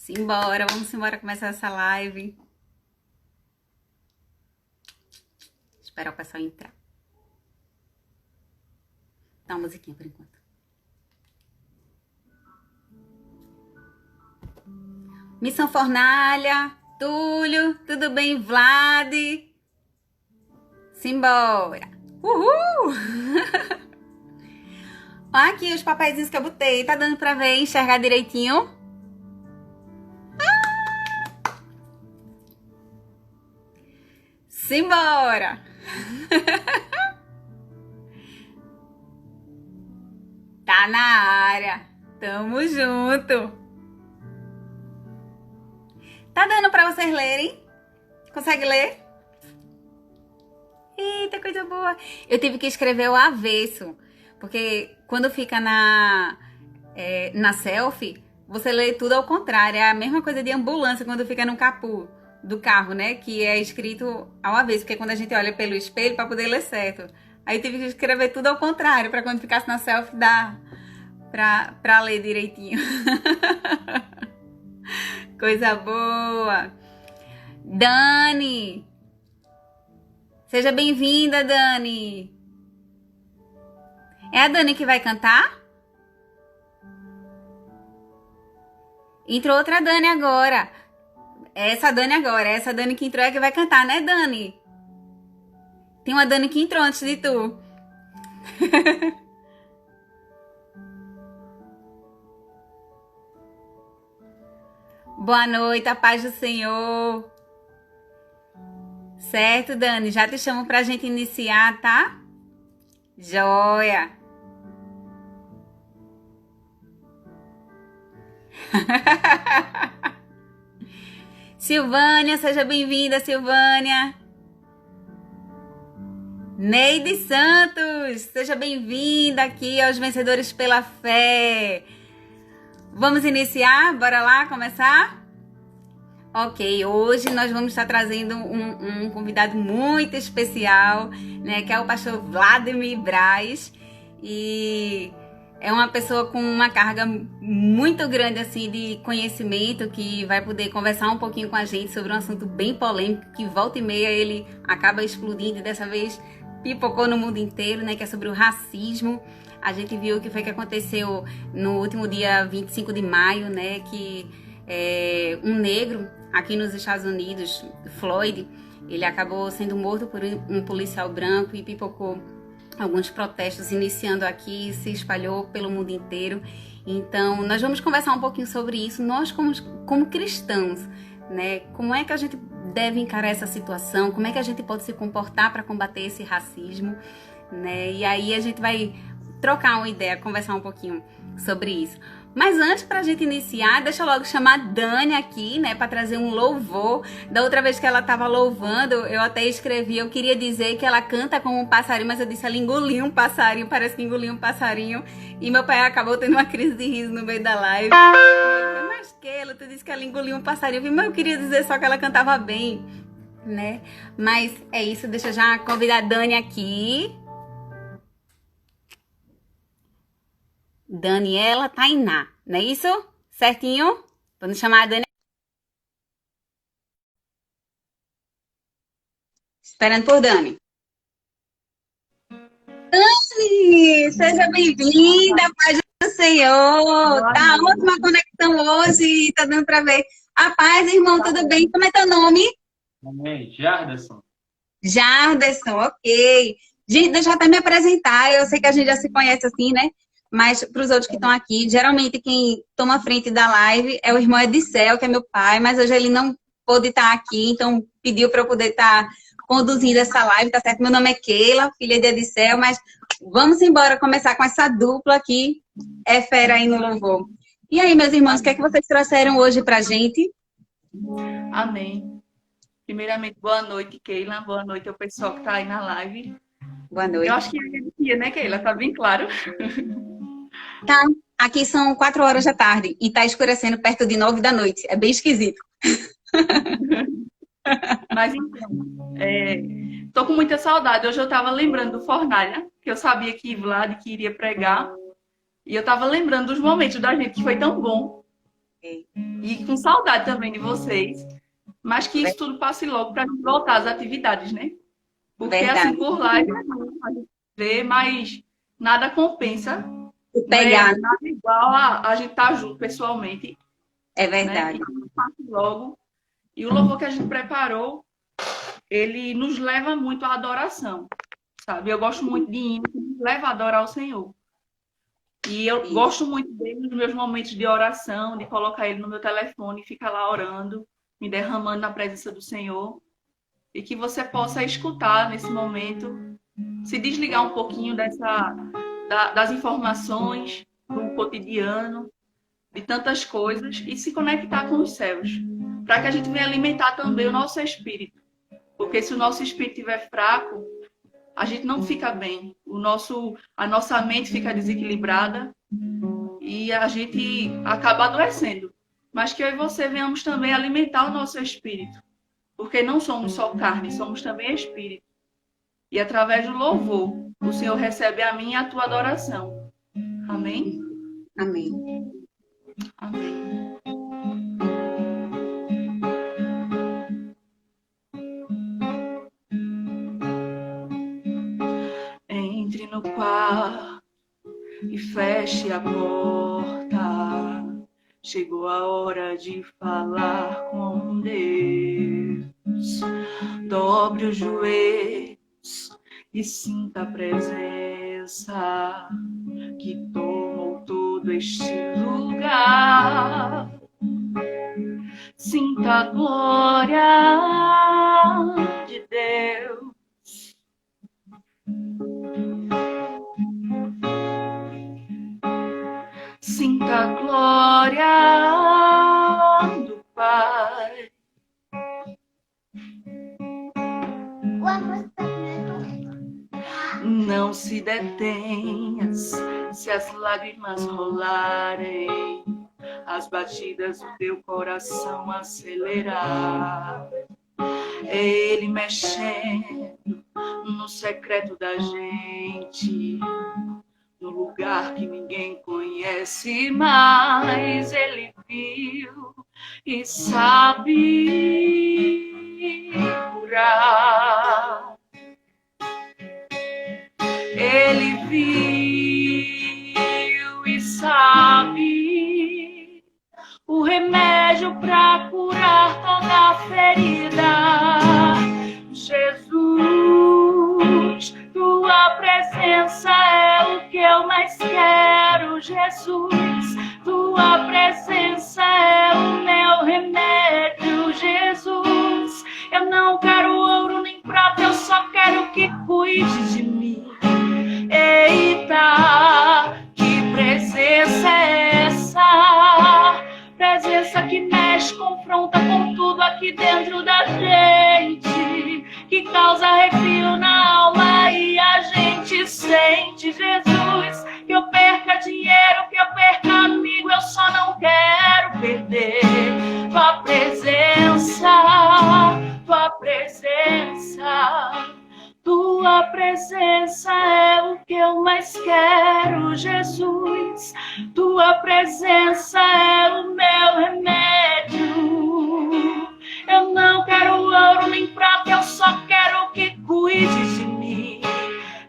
Simbora, vamos embora começar essa live. Esperar o pessoal entrar. Dá uma musiquinha por enquanto. Missão Fornalha, Túlio, tudo bem, Vlad? Simbora! Uhul! Olha aqui os papeizinhos que eu botei. Tá dando pra ver, enxergar direitinho? Simbora! Tá na área. Tamo junto. Tá dando pra vocês lerem? Consegue ler? Eita, coisa boa. Eu tive que escrever o avesso. Porque quando fica na selfie, você lê tudo ao contrário. É a mesma coisa de ambulância quando fica no capô do carro, né? Que é escrito ao avesso. Porque quando a gente olha pelo espelho para poder ler certo. Aí eu tive que escrever tudo ao contrário. Para quando ficasse na selfie, dar pra ler direitinho. Coisa boa. Dani. Seja bem-vinda, Dani. É a Dani que vai cantar? Entrou outra Dani agora. Essa Dani que entrou é que vai cantar, né, Dani? Tem uma Dani que entrou antes de tu. Boa noite, a paz do Senhor. Certo, Dani? Já te chamo pra gente iniciar, tá? Joia! Silvânia, seja bem-vinda, Silvânia. Neide Santos, seja bem-vinda aqui aos Vencedores pela Fé. Vamos iniciar? Bora lá começar? Ok, hoje nós vamos estar trazendo um convidado muito especial, né, que é o pastor Vladimir Braz, e é uma pessoa com uma carga muito grande assim de conhecimento, que vai poder conversar um pouquinho com a gente sobre um assunto bem polêmico, que volta e meia ele acaba explodindo, e dessa vez pipocou no mundo inteiro, né, que é sobre o racismo. A gente viu o que foi que aconteceu no último dia 25 de maio, né, que um negro aqui nos Estados Unidos, Floyd, ele acabou sendo morto por um policial branco, e pipocou alguns protestos iniciando aqui, se espalhou pelo mundo inteiro. Então, nós vamos conversar um pouquinho sobre isso, nós como cristãos, né? Como é que a gente deve encarar essa situação, como é que a gente pode se comportar para combater esse racismo, né? E aí a gente vai trocar uma ideia, conversar um pouquinho sobre isso. Mas antes, pra gente iniciar, deixa eu logo chamar a Dani aqui, né, pra trazer um louvor. Da outra vez que ela tava louvando, eu até escrevi, eu queria dizer que ela canta como um passarinho, mas eu disse, ela engoliu um passarinho, parece que engoliu um passarinho. E meu pai acabou tendo uma crise de riso no meio da live. Mas que tu disse que ela engoliu um passarinho, mas eu queria dizer só que ela cantava bem, né? Mas é isso, deixa eu já convidar a Dani aqui. Daniela Tainá, não é isso? Certinho? Vamos chamar a Dani. Esperando por Dani. Dani, seja bem-vinda, paz do Senhor. Tá ótima a conexão hoje, tá dando pra ver. A paz, irmão, tudo bem? Como é teu nome? Amém. Jarderson. Jarderson, ok. Gente, deixa eu até me apresentar. Eu sei que a gente já se conhece assim, né? Mas para os outros que estão aqui, geralmente quem toma a frente da live é o irmão Edicel, que é meu pai, mas hoje ele não pôde estar aqui, então pediu para eu poder estar conduzindo essa live, tá certo? Meu nome é Keila, filha de Edicel, mas vamos embora começar com essa dupla aqui, é fera aí no louvor. E aí, meus irmãos, o que é que vocês trouxeram hoje pra gente? Amém. Primeiramente, boa noite, Keila. Boa noite ao pessoal que está aí na live. Boa noite. Eu acho que é dia, né, Keila? Tá bem claro. Tá, aqui são 4 horas da tarde e tá escurecendo perto de 9 da noite. É bem esquisito. Mas então, tô com muita saudade. Hoje eu tava lembrando do Fornalha, que eu sabia que Vlad que iria pregar. E eu tava lembrando dos momentos da gente que foi tão bom. E com saudade também de vocês. Mas que isso tudo passe logo para voltar às atividades, né? Porque Verdade. assim, por live a gente vê, mas nada compensa. O pegar, Nada igual a gente estar junto pessoalmente, é né? verdade. E passe logo. E o louvor que a gente preparou, ele nos leva muito à adoração, sabe? Eu gosto muito de hino que nos leva a adorar o Senhor. E eu Isso. gosto muito dele nos meus momentos de oração, de colocar ele no meu telefone e ficar lá orando, me derramando na presença do Senhor. E que você possa escutar nesse momento, se desligar um pouquinho das informações do cotidiano, de tantas coisas, e se conectar com os céus, para que a gente venha alimentar também o nosso espírito. Porque se o nosso espírito estiver fraco, a gente não fica bem. A nossa mente fica desequilibrada e a gente acaba adoecendo. Mas que eu e você venhamos também alimentar o nosso espírito. Porque não somos só carne, somos também espírito. E através do louvor, o Senhor recebe a minha e a tua adoração. Amém? Amém. Amém. Entre no quarto e feche a porta. Chegou a hora de falar com Deus. Dobre os joelhos e sinta a presença que tomou todo este lugar. Sinta a glória de Deus. Sinta a glória do Pai. Não se detenhas se as lágrimas rolarem, as batidas do teu coração acelerar. É Ele mexendo no secreto da gente, no lugar que ninguém conhece, mas Ele viu e sabe curar. Ele viu e sabe o remédio para curar toda a ferida. Jesus, tua presença é o que eu mais quero. Jesus, tua presença é o meu remédio. Jesus, eu não quero ouro nem prata, eu só quero que cuide de mim. Eita, que presença é essa? Presença que mexe, confronta com tudo aqui dentro da gente, que causa arrepio na alma e a gente sente. Jesus, que eu perca dinheiro, que eu perca amigo, eu só não quero perder tua presença, tua presença. Tua presença é o que eu mais quero, Jesus. Tua presença é o meu remédio. Eu não quero ouro nem prata, eu só quero que cuide de mim.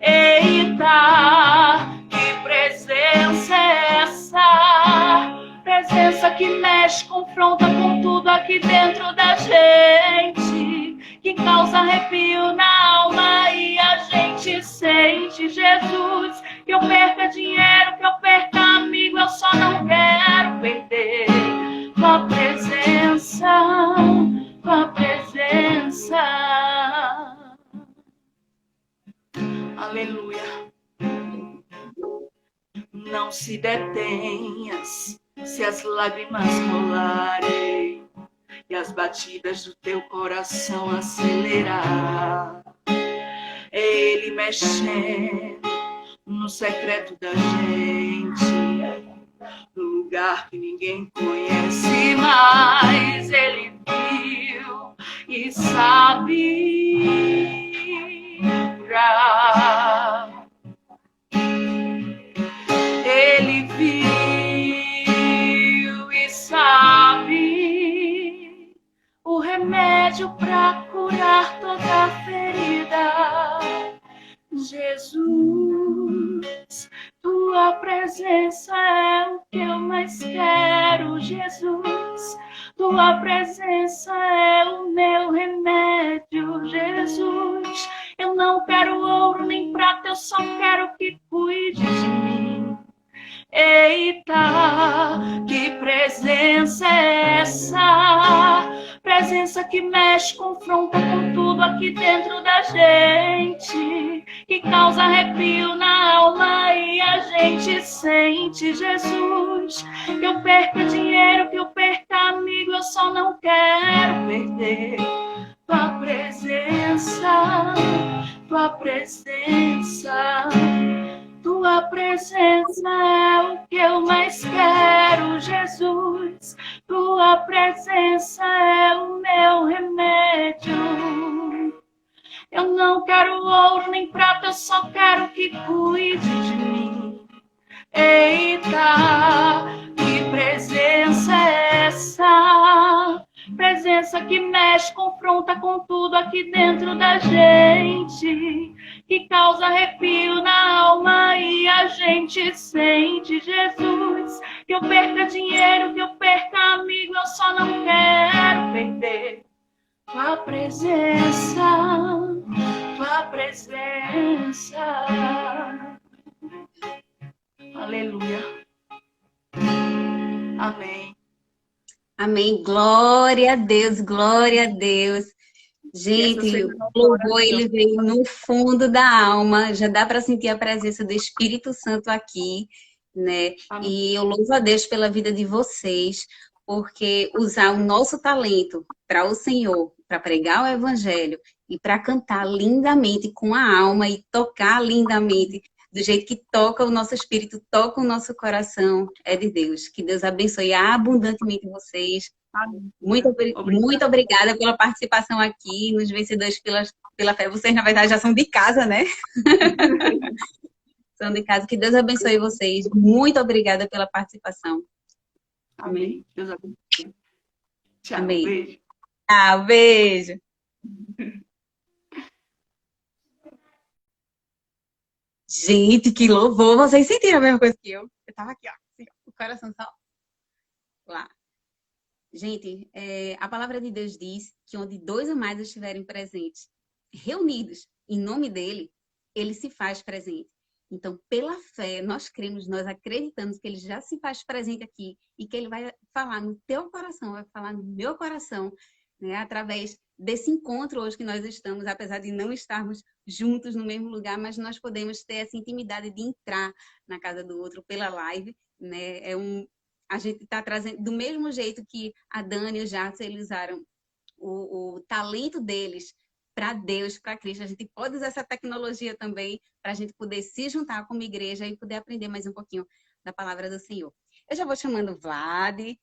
Eita, que presença é essa? Presença que mexe, confronta com tudo aqui dentro da gente, que causa arrepio na alma e a gente sente. Jesus, que eu perca dinheiro, que eu perca amigo, eu só não quero perder tua presença, tua presença. Aleluia. Não se detenhas se as lágrimas rolarem e as batidas do teu coração acelerar. É Ele mexendo no secreto da gente, no lugar que ninguém conhece, mas Ele viu e sabe curar. Ele viu e sabe presença é o que eu mais quero, Jesus. Tua presença é o meu remédio, Jesus. Eu não quero ouro nem prata, eu só quero que cuide de mim. Eita, que presença é essa? Presença que mexe, confronta com tudo aqui dentro da gente, que causa arrepio na alma e a gente sente, Jesus. Que eu perca dinheiro, que eu perca amigo, eu só não quero perder tua presença, tua presença. Tua presença é o que eu mais quero, Jesus. Tua presença é o meu remédio. Eu não quero ouro nem prata, eu só quero que cuide de mim. Eita, que presença é essa? Presença que mexe, confronta com tudo aqui dentro da gente, que causa arrepio na alma e a gente sente, Jesus. Que eu perca dinheiro, que eu perca amigo, eu só não quero perder tua presença, tua presença. Aleluia. Amém. Amém. Glória a Deus, glória a Deus. Gente, o louvor, ele veio no fundo da alma, já dá para sentir a presença do Espírito Santo aqui, né? Amém. E eu louvo a Deus pela vida de vocês, porque usar o nosso talento para o Senhor, para pregar o Evangelho e para cantar lindamente com a alma e tocar lindamente, do jeito que toca o nosso espírito, toca o nosso coração, é de Deus. Que Deus abençoe abundantemente vocês. Amém. Muito obrigada pela participação aqui nos Vencedores pela Fé. Vocês, na verdade, já são de casa, né? São de casa. Que Deus abençoe vocês. Muito obrigada pela participação. Amém. Deus abençoe. Tchau. Amém. Beijo. Tchau, beijo. Gente, que louvor! Vocês sentiram a mesma coisa que eu? Eu tava aqui, ó, assim, ó, o coração só lá. Gente, a palavra de Deus diz que onde dois ou mais estiverem presentes, reunidos em nome dele, ele se faz presente. Então, pela fé, nós cremos, nós acreditamos que ele já se faz presente aqui e que ele vai falar no teu coração, vai falar no meu coração, né, através desse encontro hoje que nós estamos, apesar de não estarmos juntos no mesmo lugar, mas nós podemos ter essa intimidade de entrar na casa do outro pela live, né? A gente está trazendo, do mesmo jeito que a Dani e o Jardim, eles usaram o talento deles para Deus, para Cristo. A gente pode usar essa tecnologia também para a gente poder se juntar como igreja e poder aprender mais um pouquinho da palavra do Senhor. Eu já vou chamando Vlad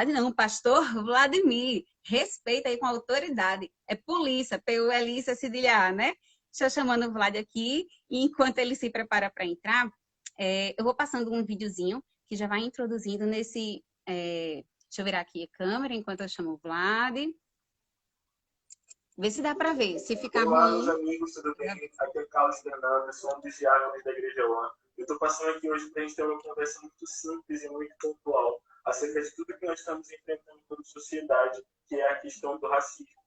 não, pastor Vladimir. Respeita aí com a autoridade. É polícia, P-U-L-I-C, cedilha A, né? Estou chamando o Vlad aqui e enquanto ele se prepara para entrar, eu vou passando um videozinho que já vai introduzindo nesse... deixa eu virar aqui a câmera enquanto eu chamo o Vlad. Vê se dá para ver. Se ficar Olá, ruim... meus amigos, tudo bem? Aqui é o Carlos Fernando, eu sou um dos diáconos da Igreja One. Eu estou passando aqui hoje para a gente ter uma conversa muito simples e muito pontual acerca de tudo que nós estamos enfrentando como sociedade, que é a questão do racismo.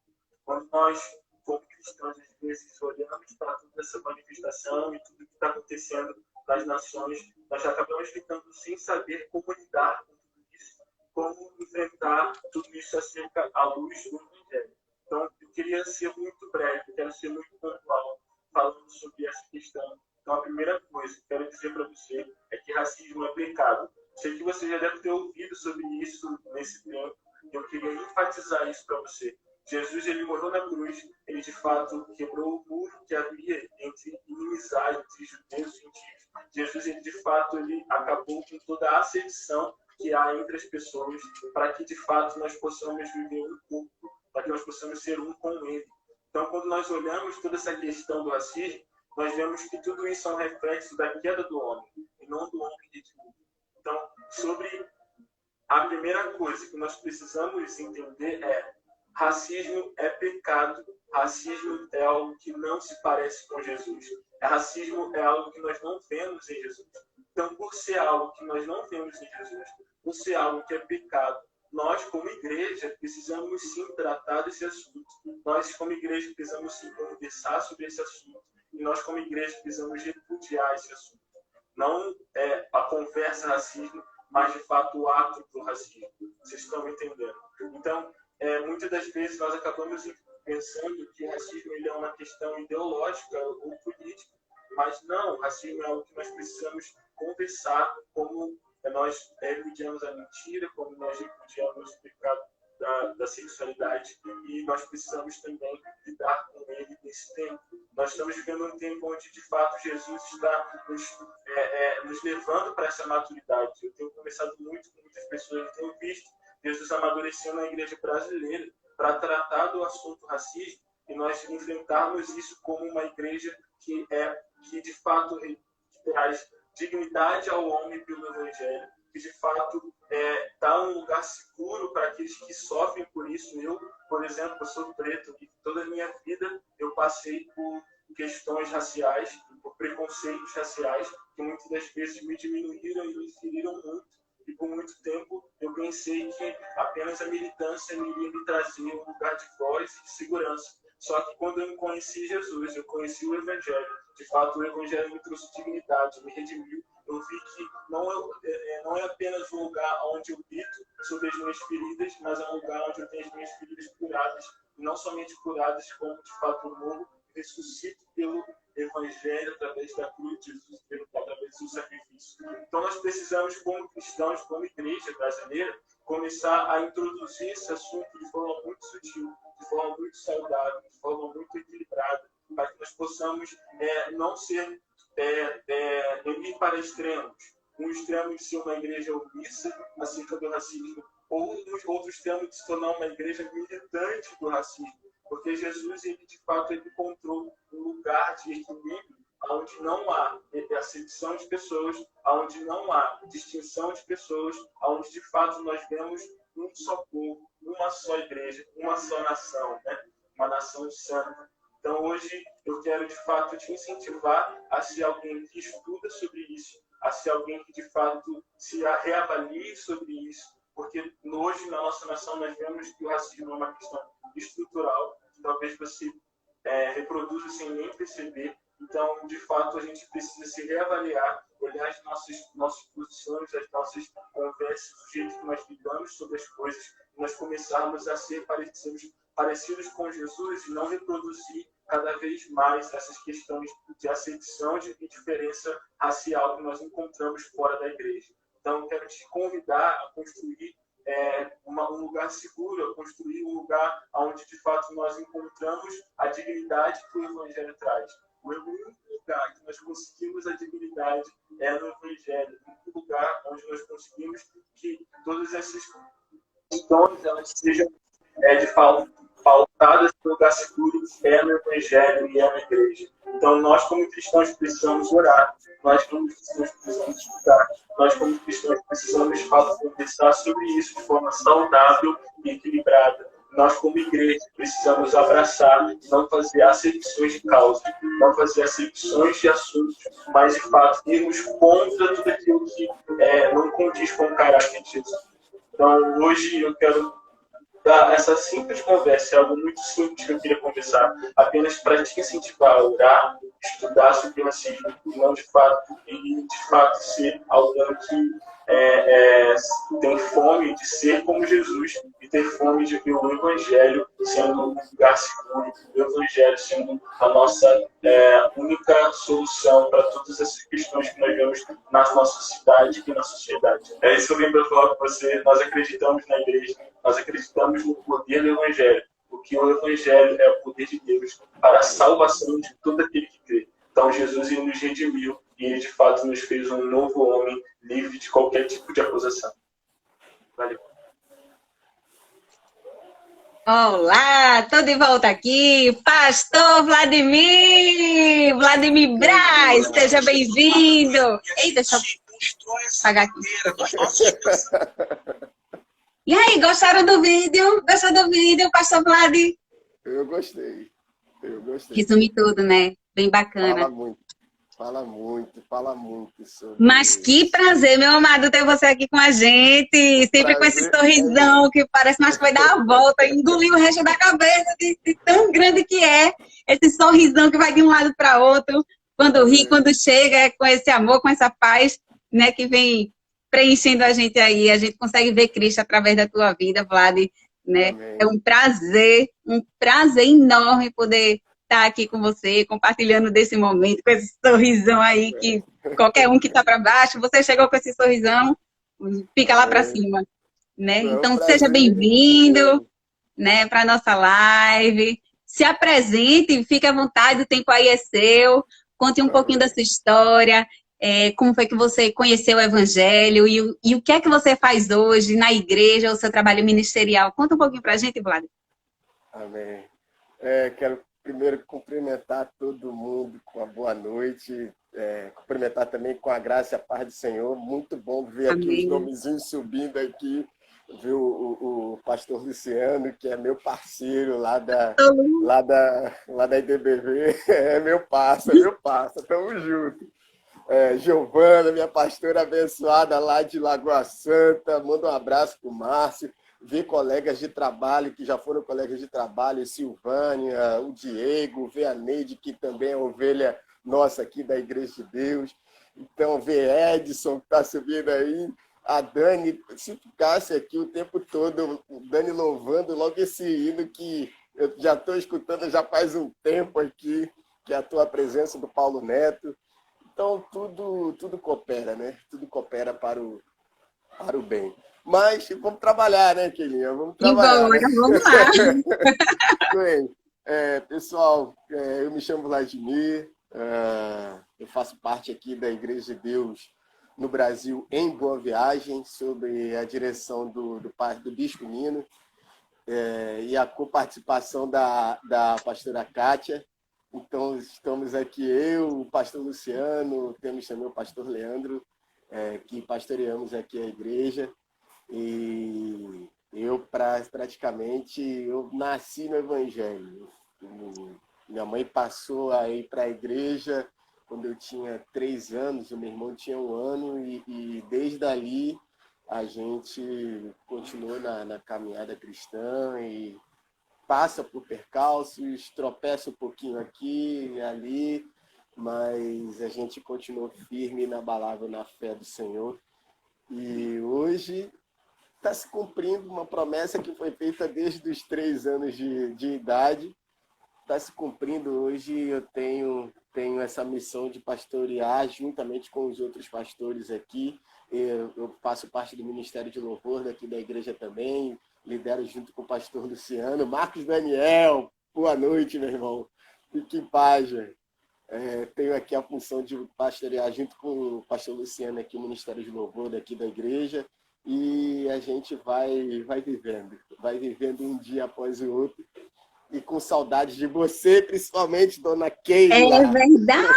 Quando nós, como cristãos, às vezes olhamos para toda essa manifestação e tudo que está acontecendo nas nações, nós acabamos ficando sem saber como lidar com tudo isso, como enfrentar tudo isso acerca à luz do Evangelho. Então, eu queria ser muito breve, quero ser muito pontual, falando sobre essa questão. Então, a primeira coisa que quero dizer para você é que racismo é pecado. Sei que você já deve ter ouvido sobre isso nesse tempo, e eu queria enfatizar isso para você. Jesus, ele morreu na cruz, ele de fato quebrou o muro que havia entre inimizade entre judeus e gentios. Jesus, ele de fato, ele acabou com toda a acepção que há entre as pessoas, para que de fato nós possamos viver um corpo, para que nós possamos ser um com ele. Então, quando nós olhamos toda essa questão do racismo, nós vemos que tudo isso é um reflexo da queda do homem, e não do homem redimido. Então, sobre a primeira coisa que nós precisamos entender é: racismo é pecado, racismo é algo que não se parece com Jesus, racismo é algo que nós não vemos em Jesus. Então, por ser algo que nós não vemos em Jesus, por ser algo que é pecado, nós, como igreja, precisamos sim tratar desse assunto. Nós, como igreja, precisamos sim conversar sobre esse assunto. E nós, como igreja, precisamos repudiar esse assunto. Não a conversa racismo, mas, de fato, o ato do racismo. Vocês estão entendendo? Então, muitas das vezes, nós acabamos pensando que o racismo ele é uma questão ideológica ou política. Mas não, o racismo é algo que nós precisamos conversar, como nós repudiamos a mentira, como nós repudiamos o pecado da sexualidade, e nós precisamos também lidar com ele nesse tempo. Nós estamos vivendo um tempo onde, de fato, Jesus está nos levando para essa maturidade. Eu tenho conversado muito com muitas pessoas, eu tenho visto Jesus amadurecendo na igreja brasileira para tratar do assunto racismo e nós enfrentarmos isso como uma igreja que de fato traz dignidade ao homem pelo Evangelho, que de fato dá um lugar seguro para aqueles que sofrem por isso. Eu, por exemplo, sou preto e toda a minha vida eu passei por questões raciais, por preconceitos raciais, que muitas das vezes me diminuíram e me feriram muito. E por muito tempo eu pensei que apenas a militância iria me trazer um lugar de voz e de segurança. Só que quando eu conheci Jesus, eu conheci o Evangelho, de fato o Evangelho me trouxe dignidade, me redimiu. Eu vi que não é apenas um lugar onde eu grito sobre as minhas feridas, mas é um lugar onde eu tenho as minhas feridas curadas. E não somente curadas, como de fato eu morro, ressuscito pelo Evangelho, através da cruz de Jesus, através do sacrifício. Então nós precisamos, como cristãos, como igreja brasileira, começar a introduzir esse assunto de forma muito sutil, de forma muito saudável, de forma muito equilibrada, para que nós possamos não ser ir para extremos. Um extremo de ser uma igreja omissa acerca do racismo, ou outro extremo de se tornar uma igreja militante do racismo. Porque Jesus, ele de fato, ele encontrou um lugar de equilíbrio onde não há acepção de pessoas, onde não há distinção de pessoas, onde de fato nós vemos um só povo, uma só igreja, uma só nação, né? Uma nação santa. Então hoje eu quero de fato te incentivar a ser alguém que estuda sobre isso, a ser alguém que de fato se reavalie sobre isso, porque hoje na nossa nação nós vemos que o racismo é uma questão estrutural, que talvez você reproduza sem nem perceber. Então, de fato, a gente precisa se reavaliar, olhar as nossas posições, as nossas conversas, o jeito que nós lidamos sobre as coisas, e nós começarmos a ser parecidos com Jesus e não reproduzir cada vez mais essas questões de acepção de diferença racial que nós encontramos fora da igreja. Então, eu quero te convidar a construir um lugar seguro, a construir um lugar onde, de fato, nós encontramos a dignidade que o Evangelho traz. O único lugar que nós conseguimos a dignidade é no Evangelho. O único lugar onde nós conseguimos que todas essas questões elas sejam, de fato, pautadas no lugar seguro é no Evangelho e é na igreja. Então, nós, como cristãos, precisamos orar. Nós, como cristãos, precisamos estudar. Nós, como cristãos, precisamos, de fato, conversar sobre isso de forma saudável e equilibrada. Nós, como igreja, precisamos abraçar, não fazer acepções de causa, não fazer acepções de assuntos, mas, de fato, irmos contra tudo aquilo que não condiz com o caráter de Jesus. Então, hoje eu quero dar essa simples conversa, é algo muito simples que eu queria conversar, apenas para te incentivar a orar, estudar sobre racismo, e não de fato ser alguém que tem fome de ser como Jesus e ter fome de ver o Evangelho sendo um lugar seguro, o Evangelho sendo a nossa única solução para todas essas questões que nós vemos na nossa cidade e na sociedade. É isso que eu vim para falar com você. Nós acreditamos na igreja, nós acreditamos no poder do Evangelho, porque o Evangelho é o poder de Deus para a salvação de todo aquele que crê. Então Jesus ele nos redimiu e ele de fato nos fez um novo homem livre de qualquer tipo de acusação. Valeu. Olá, tô de volta aqui, Pastor Vladimir Braz, seja bem-vindo. Eita, deixa eu apagar aqui. E aí, gostaram do vídeo? Gostou do vídeo, Pastor Vlad? Eu gostei. Resume tudo, né? Bem bacana. Fala muito. fala muito sobre... Mas que prazer, meu amado, ter você aqui com a gente, sempre com esse Prazer sorrisão que parece mais que vai dar a volta, engolir o resto da cabeça de tão grande que é, esse sorrisão que vai de um lado para outro, quando ri, quando chega, é com esse amor, com essa paz, né, que vem preenchendo a gente aí, a gente consegue ver Cristo através da tua vida, Vlad, né? Amém. É um prazer enorme poder estar aqui com você, compartilhando desse momento, com esse sorrisão aí que qualquer um que está para baixo, você chegou com esse sorrisão, fica lá para cima, né? É um Então prazer. seja bem-vindo, né, para nossa live. Se apresente, fique à vontade, o tempo aí é seu. Conte um pouquinho da sua história, como foi que você conheceu o Evangelho e o que é que você faz hoje na igreja, o seu trabalho ministerial. Conta um pouquinho para a gente, Vlad. Amém. Quero primeiro cumprimentar todo mundo com a boa noite, cumprimentar também com a graça e a paz do Senhor. Muito bom ver aqui Amém. os nomezinhos subindo aqui, ver o pastor Luciano, que é meu parceiro lá da IDBV, é meu parça, tamo junto. Giovana, minha pastora abençoada lá de Lagoa Santa, manda um abraço pro Márcio. Ver colegas de trabalho que já foram colegas de trabalho, Silvânia, o Diego, ver a Neide, que também é ovelha nossa aqui da Igreja de Deus. Então, ver Edson, que está subindo aí, a Dani, se ficasse aqui o tempo todo, o Dani louvando logo esse hino que eu já estou escutando já faz um tempo aqui, que é a tua presença do Paulo Neto. Então, tudo coopera, né? Tudo coopera para o bem. Mas vamos trabalhar, né, Kelinha? Vamos trabalhar. Embora, né? vamos lá. Bem, pessoal, eu me chamo Vladimir, eu faço parte aqui da Igreja de Deus no Brasil, em Boa Viagem, sob a direção do Bispo Nino, e a coparticipação da pastora Kátia. Então, estamos aqui eu, o pastor Luciano, temos também o pastor Leandro, que pastoreamos aqui a igreja. E eu praticamente eu nasci no Evangelho. Minha mãe passou a ir para a igreja quando eu tinha 3 anos, o meu irmão tinha 1 ano, e desde ali a gente continuou na caminhada cristã e passa por percalços, tropeça um pouquinho aqui e ali, mas a gente continuou firme, inabalável na fé do Senhor. E hoje está se cumprindo uma promessa que foi feita desde os 3 anos de idade. Está se cumprindo hoje. Eu tenho essa missão de pastorear juntamente com os outros pastores aqui. Eu faço parte do Ministério de Louvor daqui da igreja também. Lidero junto com o pastor Luciano. Marcos Daniel, boa noite, meu irmão. Fique em paz, velho. Tenho aqui a função de pastorear junto com o pastor Luciano aqui, o Ministério de Louvor daqui da igreja. E a gente vai vivendo um dia após o outro. E com saudade de você, principalmente, dona Keila. É verdade.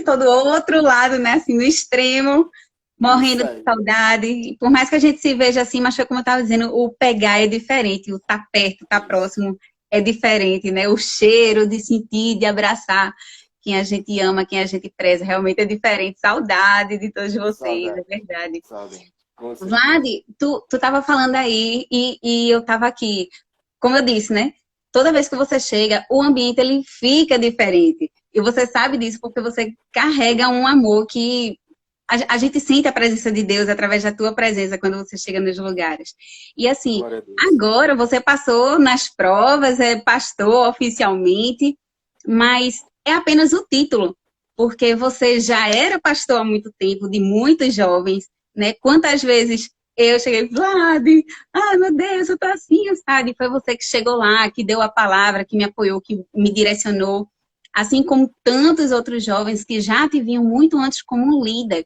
Todo outro lado, né? Assim, no extremo, morrendo de saudade. E por mais que a gente se veja assim, mas foi como eu estava dizendo, o pegar é diferente, o estar perto, estar próximo é diferente, né? O cheiro de sentir, de abraçar quem a gente ama, quem a gente preza, realmente é diferente. Saudade de todos vocês, saudade. É verdade. Saudade. Vlad, tu estava falando aí e eu estava aqui. Como eu disse, né? Toda vez que você chega, o ambiente ele fica diferente. E você sabe disso porque você carrega um amor que a gente sente a presença de Deus através da tua presença quando você chega nos lugares. E assim, agora você passou nas provas, é pastor oficialmente, mas é apenas o título, porque você já era pastor há muito tempo, de muitos jovens, né? Quantas vezes eu cheguei, Vlad, meu Deus, eu tô assim, sabe? Foi você que chegou lá, que deu a palavra, que me apoiou, que me direcionou. Assim como tantos outros jovens que já te viam muito antes como um líder,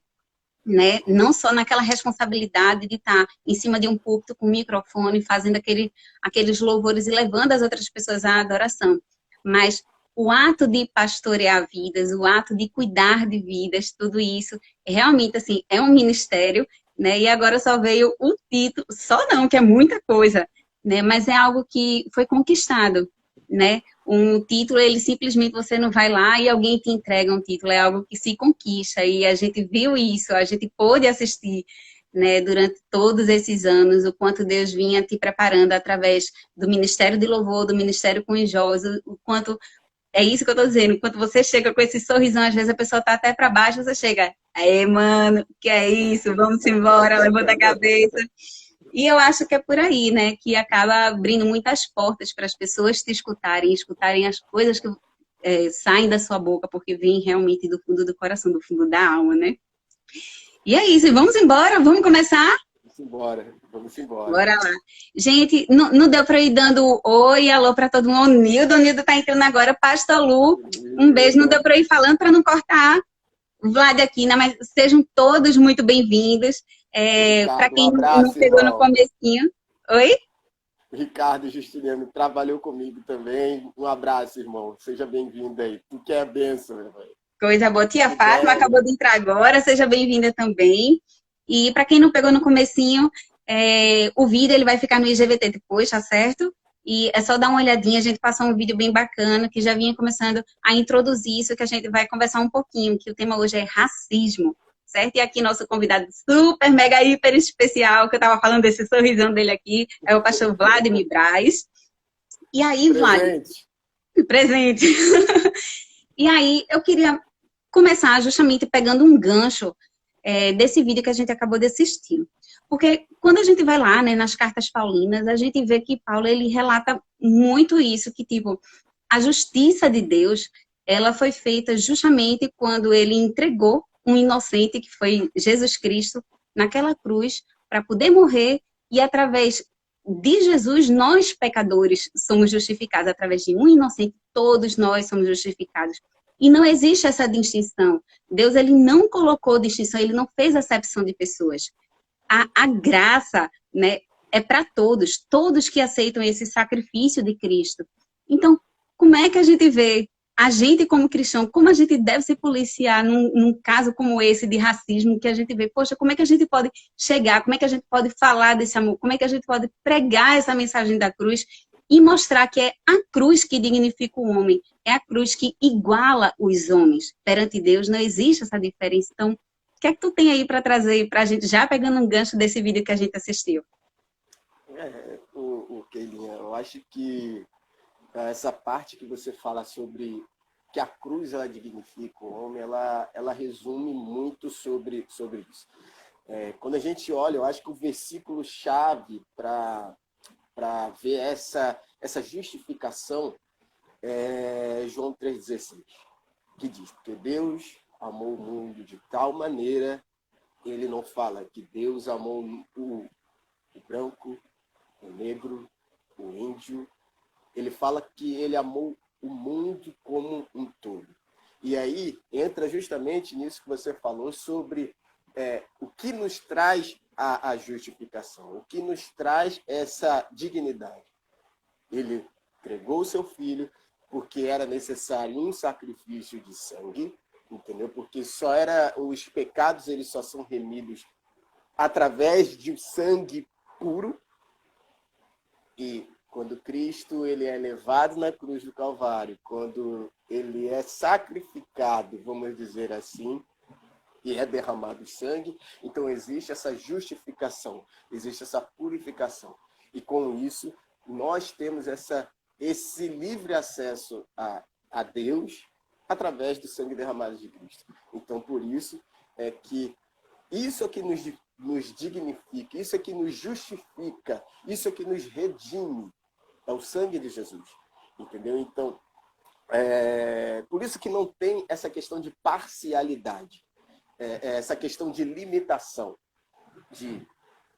né? Não só naquela responsabilidade de estar em cima de um púlpito com um microfone, fazendo aqueles louvores e levando as outras pessoas à adoração, mas o ato de pastorear vidas, o ato de cuidar de vidas, tudo isso, realmente, assim, é um ministério, né? E agora só veio o título, só não, que é muita coisa, né? Mas é algo que foi conquistado, né? Um título, ele simplesmente você não vai lá e alguém te entrega um título, é algo que se conquista. E a gente viu isso, a gente pôde assistir, né, durante todos esses anos, o quanto Deus vinha te preparando através do Ministério de Louvor, do Ministério com os Jovens, o quanto, é isso que eu tô dizendo, quando você chega com esse sorrisão, às vezes a pessoa tá até para baixo, você chega, aí, mano, que é isso, vamos embora, levanta a cabeça. E eu acho que é por aí, né, que acaba abrindo muitas portas para as pessoas te escutarem as coisas que saem da sua boca, porque vêm realmente do fundo do coração, do fundo da alma, né? E é isso, vamos embora? Vamos começar? Vamos embora. Bora lá. Gente, não deu para ir dando oi, alô para todo mundo. O Nildo tá entrando agora. Pastor Lu, um beijo. Não deu para ir falando para não cortar. Vlad aqui, né? Mas sejam todos muito bem-vindos. Para quem não pegou no comecinho. Oi? Ricardo Justiniano trabalhou comigo também. Um abraço, irmão. Seja bem-vindo aí. Tu que é bênção, meu irmão. Coisa boa. Tia Fátima acabou de entrar agora, seja bem-vinda também. E para quem não pegou no comecinho, o vídeo ele vai ficar no IGVT depois, tá certo? E é só dar uma olhadinha, a gente passou um vídeo bem bacana, que já vinha começando a introduzir isso, que a gente vai conversar um pouquinho, que o tema hoje é racismo, certo? E aqui nosso convidado super, mega, hiper especial, que eu tava falando desse sorrisão dele aqui, é o pastor Vladimir Braz. E aí, Vladimir... Presente. E aí, eu queria começar justamente pegando um gancho desse vídeo que a gente acabou de assistir. Porque quando a gente vai lá, né, nas cartas paulinas, a gente vê que Paulo, ele relata muito isso, que tipo, a justiça de Deus, ela foi feita justamente quando ele entregou um inocente, que foi Jesus Cristo, naquela cruz, para poder morrer, e através de Jesus, nós pecadores somos justificados. Através de um inocente, todos nós somos justificados. E não existe essa distinção. Deus, ele não colocou distinção, ele não fez acepção de pessoas. A graça, né, é para todos, todos que aceitam esse sacrifício de Cristo. Então, como é que a gente vê, a gente como cristão, como a gente deve se policiar num caso como esse de racismo, que a gente vê, poxa, como é que a gente pode chegar, como é que a gente pode falar desse amor, como é que a gente pode pregar essa mensagem da cruz e mostrar que é a cruz que dignifica o homem, é a cruz que iguala os homens. Perante Deus não existe essa diferença. Então, o que é que tu tem aí para trazer para a gente, já pegando um gancho desse vídeo que a gente assistiu? Keilinha, eu acho que essa parte que você fala sobre que a cruz ela dignifica o homem, ela resume muito sobre isso. Quando a gente olha, eu acho que o versículo-chave para ver essa justificação é João 3,16, que diz, porque Deus amou o mundo de tal maneira, ele não fala que Deus amou o branco, o negro, o índio, ele fala que ele amou o mundo como um todo. E aí entra justamente nisso que você falou sobre o que nos traz a justificação, o que nos traz essa dignidade. Ele entregou o seu filho porque era necessário um sacrifício de sangue, entendeu? Porque os pecados eles só são remidos através de sangue puro. E quando Cristo ele é levado na cruz do Calvário, quando ele é sacrificado, vamos dizer assim, e é derramado sangue, então existe essa justificação, existe essa purificação. E com isso, nós temos esse livre acesso a Deus através do sangue derramado de Cristo. Então, por isso é que isso é que nos dignifica, isso é que nos justifica, isso é que nos redime, é o sangue de Jesus. Entendeu? Então, por isso que não tem essa questão de parcialidade. Essa questão de limitação,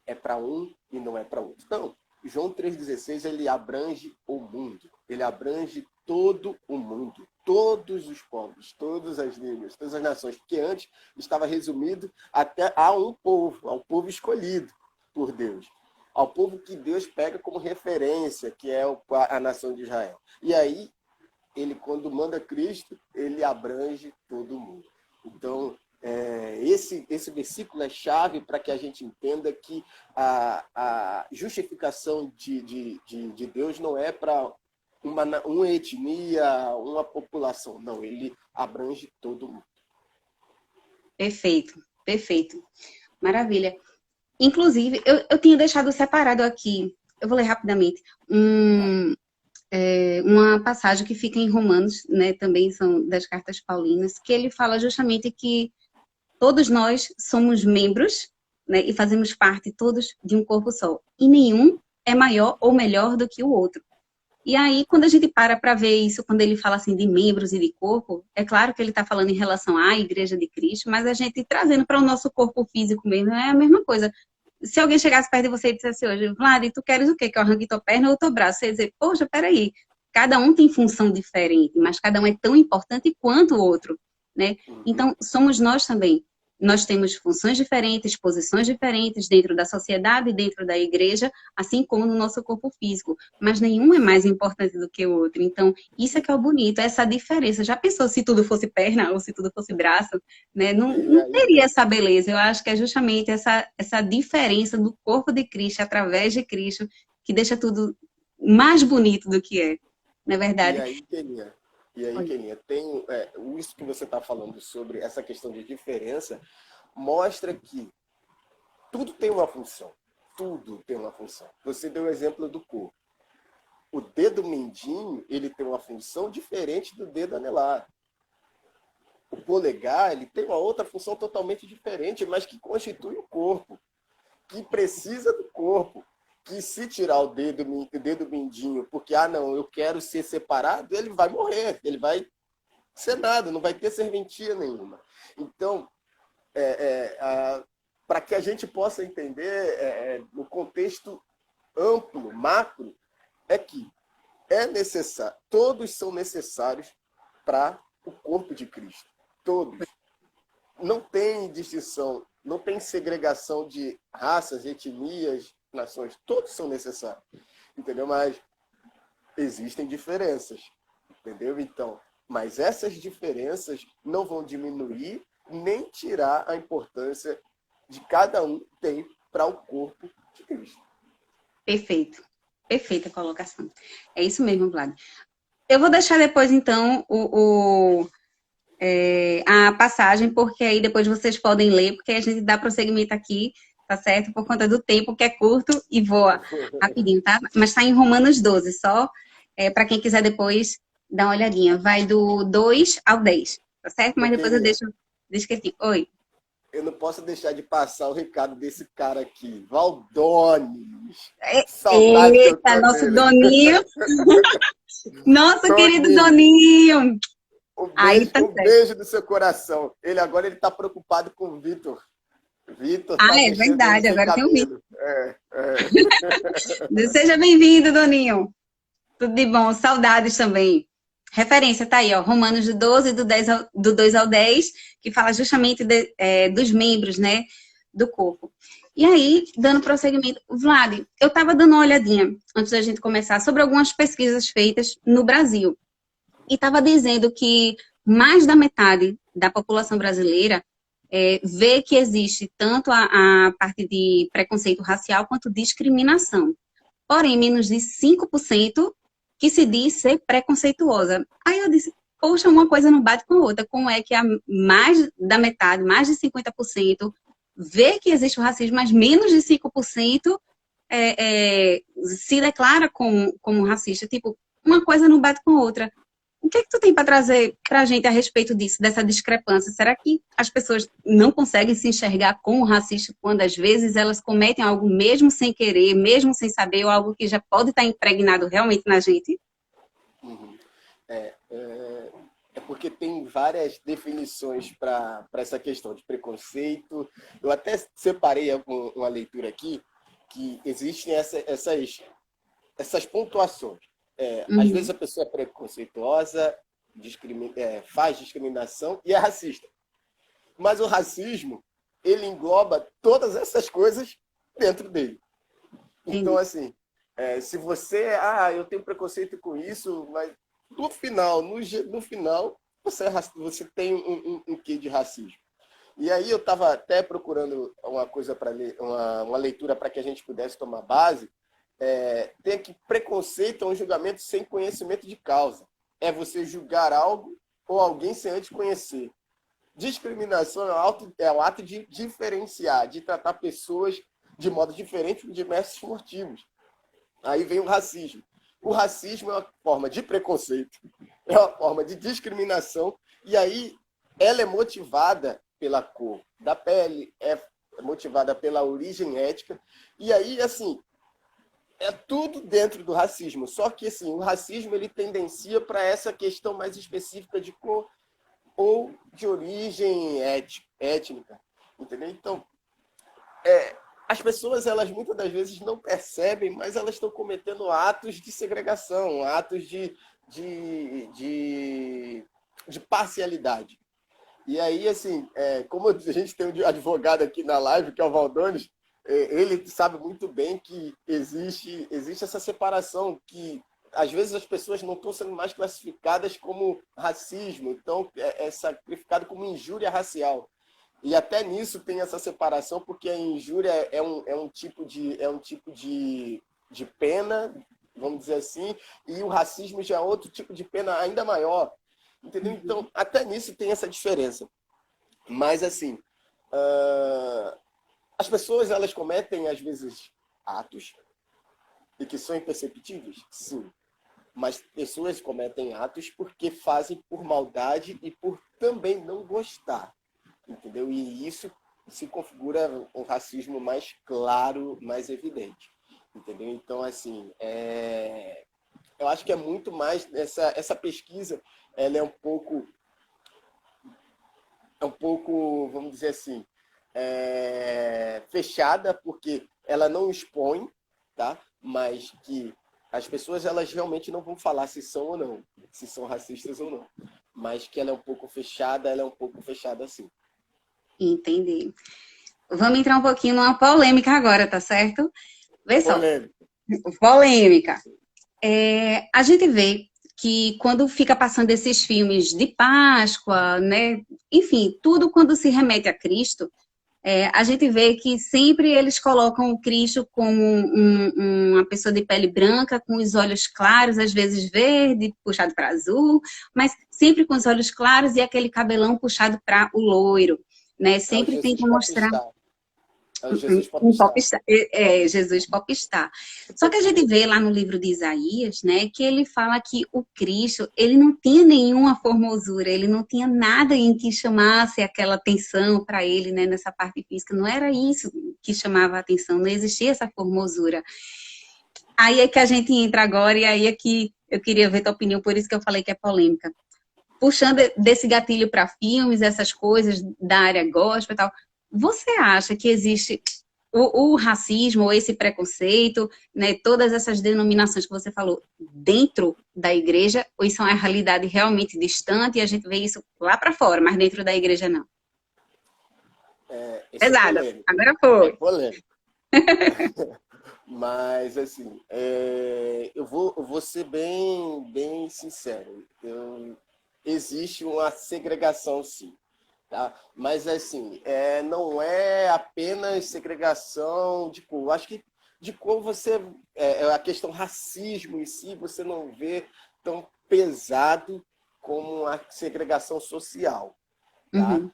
é para um e não é para outro. Então, João 3,16, ele abrange o mundo, ele abrange todo o mundo, todos os povos, todas as línguas, todas as nações, porque antes estava resumido até a um povo, ao povo escolhido por Deus, ao povo que Deus pega como referência, que é a nação de Israel. E aí, ele, quando manda Cristo, ele abrange todo mundo. Então, esse versículo é chave para que a gente entenda que a justificação de Deus não é para uma etnia, uma população. Não, ele abrange todo mundo. Perfeito, perfeito. Maravilha. Inclusive, eu tinha deixado separado aqui, eu vou ler rapidamente, uma passagem que fica em Romanos, né, também são das cartas paulinas, que ele fala justamente que todos nós somos membros, né, e fazemos parte todos de um corpo só. E nenhum é maior ou melhor do que o outro. E aí, quando a gente para ver isso, quando ele fala assim de membros e de corpo, é claro que ele está falando em relação à Igreja de Cristo, mas a gente trazendo para o nosso corpo físico mesmo, é a mesma coisa. Se alguém chegasse perto de você e dissesse hoje, Vlad, tu queres o quê? Que eu arranque tua perna ou teu braço? Você ia dizer, poxa, peraí, cada um tem função diferente, mas cada um é tão importante quanto o outro, né? Então, somos nós também. Nós temos funções diferentes, posições diferentes dentro da sociedade, dentro da igreja, assim como no nosso corpo físico. Mas nenhum é mais importante do que o outro. Então, isso é que é o bonito, essa diferença. Já pensou se tudo fosse perna ou se tudo fosse braço? Né? Não teria essa beleza. Eu acho que é justamente essa diferença do corpo de Cristo, através de Cristo, que deixa tudo mais bonito do que é. Não é verdade? E aí, Keninha, tem isso que você está falando sobre essa questão de diferença, mostra que tudo tem uma função. Tudo tem uma função. Você deu o exemplo do corpo. O dedo mindinho, ele tem uma função diferente do dedo anelar. O polegar, ele tem uma outra função totalmente diferente, mas que constitui o corpo, que precisa do corpo. Que se tirar o dedo mindinho, porque, não, eu quero ser separado, ele vai morrer, ele vai ser nada, não vai ter serventia nenhuma. Então, para que a gente possa entender no contexto amplo, macro, é que é necessário, todos são necessários para o corpo de Cristo. Todos. Não tem distinção, não tem segregação de raças, etnias, nações, todos são necessários, entendeu? Mas existem diferenças, entendeu? Então, mas essas diferenças não vão diminuir nem tirar a importância de cada um tem para o corpo de Cristo. Perfeito. Perfeita colocação. É isso mesmo, Vlad. Eu vou deixar depois, então, a passagem, porque aí depois vocês podem ler, porque a gente dá prosseguimento aqui, tá certo? Por conta do tempo, que é curto e voa rapidinho, tá? Mas tá em Romanos 12, só para quem quiser depois dar uma olhadinha. Vai do 2 ao 10, tá certo? Mas depois eu deixo quietinho. Oi. Eu não posso deixar de passar o recado desse cara aqui, Valdones. Saudade. Eita, nosso Doninho. Nosso querido Doninho. Um beijo do seu coração. Ele está preocupado com o Vitor. É verdade, agora tem o Vitor. Seja bem-vindo, Doninho. Tudo de bom, saudades também. Referência tá aí, ó, Romanos 12, do 2 ao 10, que fala justamente dos membros, né, do corpo. E aí, dando prosseguimento, Vlad, eu estava dando uma olhadinha, antes da gente começar, sobre algumas pesquisas feitas no Brasil. E estava dizendo que mais da metade da população brasileira vê que existe tanto a parte de preconceito racial quanto discriminação. Porém, menos de 5% que se diz ser preconceituosa. Aí eu disse, poxa, uma coisa não bate com a outra. Como é que mais da metade, mais de 50%, vê que existe o racismo, mas menos de 5% se declara como racista? Tipo, uma coisa não bate com a outra. O que é que tu tem para trazer para a gente a respeito disso, dessa discrepância? Será que as pessoas não conseguem se enxergar como racista quando às vezes elas cometem algo mesmo sem querer, mesmo sem saber, ou algo que já pode estar impregnado realmente na gente? É porque tem várias definições para essa questão de preconceito. Eu até separei uma leitura aqui, que existem essas pontuações. Às vezes a pessoa é preconceituosa, faz discriminação e é racista. Mas o racismo, ele engloba todas essas coisas dentro dele. Então, assim, se você... eu tenho preconceito com isso, mas no final, você tem um quê de racismo. E aí eu estava até procurando uma coisa para ler, uma leitura para que a gente pudesse tomar base, tem que preconceito é um julgamento sem conhecimento de causa. É você julgar algo ou alguém sem antes conhecer. Discriminação é o ato de diferenciar, de tratar pessoas de modo diferente por diversos motivos. Aí vem o racismo. O racismo é uma forma de preconceito, é uma forma de discriminação, e aí ela é motivada pela cor da pele, é motivada pela origem étnica, e aí, assim, é tudo dentro do racismo. Só que, assim, o racismo ele tendencia para essa questão mais específica de cor ou de origem étnica, entendeu? Então, as pessoas, elas muitas das vezes não percebem, mas elas estão cometendo atos de segregação, atos de parcialidade. E aí, assim, como a gente tem um advogado aqui na live, que é o Valdones, ele sabe muito bem que existe essa separação, que às vezes as pessoas não estão sendo mais classificadas como racismo, então é sacrificado como injúria racial. E até nisso tem essa separação, porque a injúria é um tipo de pena, vamos dizer assim, e o racismo já é outro tipo de pena ainda maior. Entendeu? Então, até nisso tem essa diferença. Mas, assim, as pessoas, elas cometem, às vezes, atos e que são imperceptíveis? Sim. Mas pessoas cometem atos porque fazem por maldade e por também não gostar. Entendeu? E isso se configura um racismo mais claro, mais evidente. Entendeu? Então, assim, eu acho que é muito mais essa pesquisa, ela é um pouco, vamos dizer assim, fechada, porque ela não expõe, tá? Mas que as pessoas, elas realmente não vão falar se são ou não, se são racistas ou não. Mas que ela é um pouco fechada, ela é um pouco fechada assim. Entendi. Vamos entrar um pouquinho numa polêmica agora, tá certo? Vê só. Polêmica. A gente vê que quando fica passando esses filmes de Páscoa, né? Enfim, tudo quando se remete a Cristo, a gente vê que sempre eles colocam o Cristo como uma pessoa de pele branca, com os olhos claros, às vezes verde, puxado para azul, mas sempre com os olhos claros e aquele cabelão puxado para o loiro, né? Sempre tenta mostrar... Jesus Popstar. Jesus Popstar. Só que a gente vê lá no livro de Isaías, né, que ele fala que o Cristo, ele não tinha nenhuma formosura, ele não tinha nada em que chamasse aquela atenção para ele, né, nessa parte física. Não era isso que chamava a atenção, não existia essa formosura. Aí é que a gente entra agora, e aí é que eu queria ver tua opinião, por isso que eu falei que é polêmica. Puxando desse gatilho para filmes, essas coisas da área gospel e tal, você acha que existe o racismo ou esse preconceito, né, todas essas denominações que você falou, dentro da igreja, ou isso é uma realidade realmente distante e a gente vê isso lá para fora, mas dentro da igreja não? Pesada, agora foi. É polêmico. Mas, assim, eu vou ser bem sincero. Existe uma segregação, sim. Tá? Mas, assim, não é apenas segregação de cor. Acho que de cor você... a questão racismo em si, você não vê tão pesado como a segregação social. Tá? Uhum.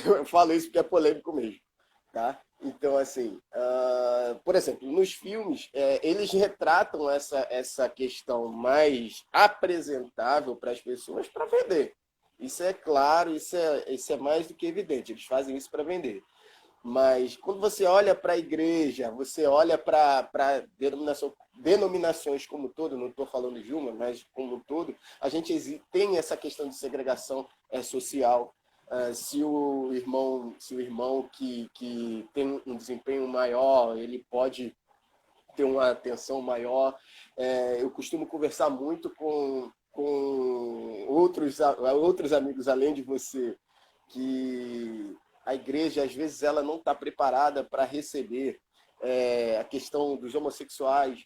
Eu falo isso porque é polêmico mesmo. Tá? Então, assim, por exemplo, nos filmes, eles retratam essa questão mais apresentável para as pessoas para vender. Isso é claro, isso é mais do que evidente. Eles fazem isso para vender. Mas quando você olha para a igreja, você olha para denominações como um todo, não estou falando de uma, mas como um todo, a gente tem essa questão de segregação social. Se o irmão que tem um desempenho maior, ele pode ter uma atenção maior. Eu costumo conversar muito com outros amigos, além de você, que a igreja, às vezes, ela não está preparada para receber a questão dos homossexuais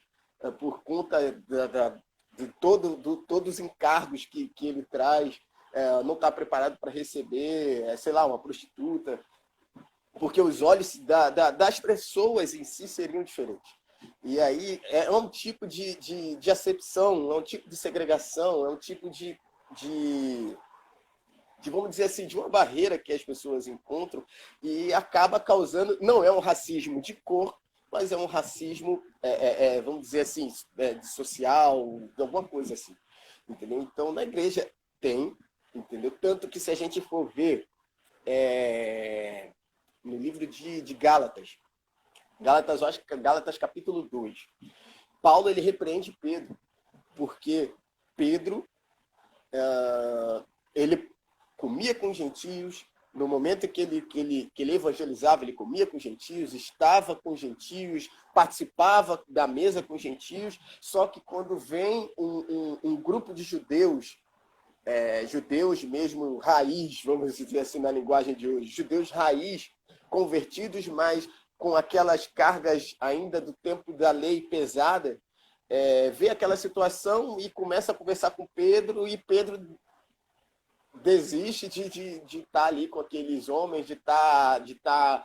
por conta de todos os encargos que ele traz. Não está preparado para receber, sei lá, uma prostituta. porque os olhos das pessoas em si seriam diferentes. E aí é um tipo de acepção, é um tipo de segregação, é um tipo vamos dizer assim, de uma barreira que as pessoas encontram e acaba causando, não é um racismo de cor, mas é um racismo, vamos dizer assim, social, de alguma coisa assim, entendeu? Então, na igreja tem, entendeu? Tanto que se a gente for ver no livro de Gálatas, eu acho que Gálatas capítulo 2, Paulo, ele repreende Pedro, porque Pedro, ele comia com gentios, no momento que ele evangelizava, ele comia com gentios, estava com gentios, participava da mesa com gentios, só que quando vem um grupo de judeus, judeus mesmo raiz, vamos dizer assim na linguagem de hoje, judeus raiz, convertidos, mas com aquelas cargas ainda do tempo da lei pesada, vê aquela situação e começa a conversar com Pedro, e Pedro desiste de estar ali com aqueles homens, de estar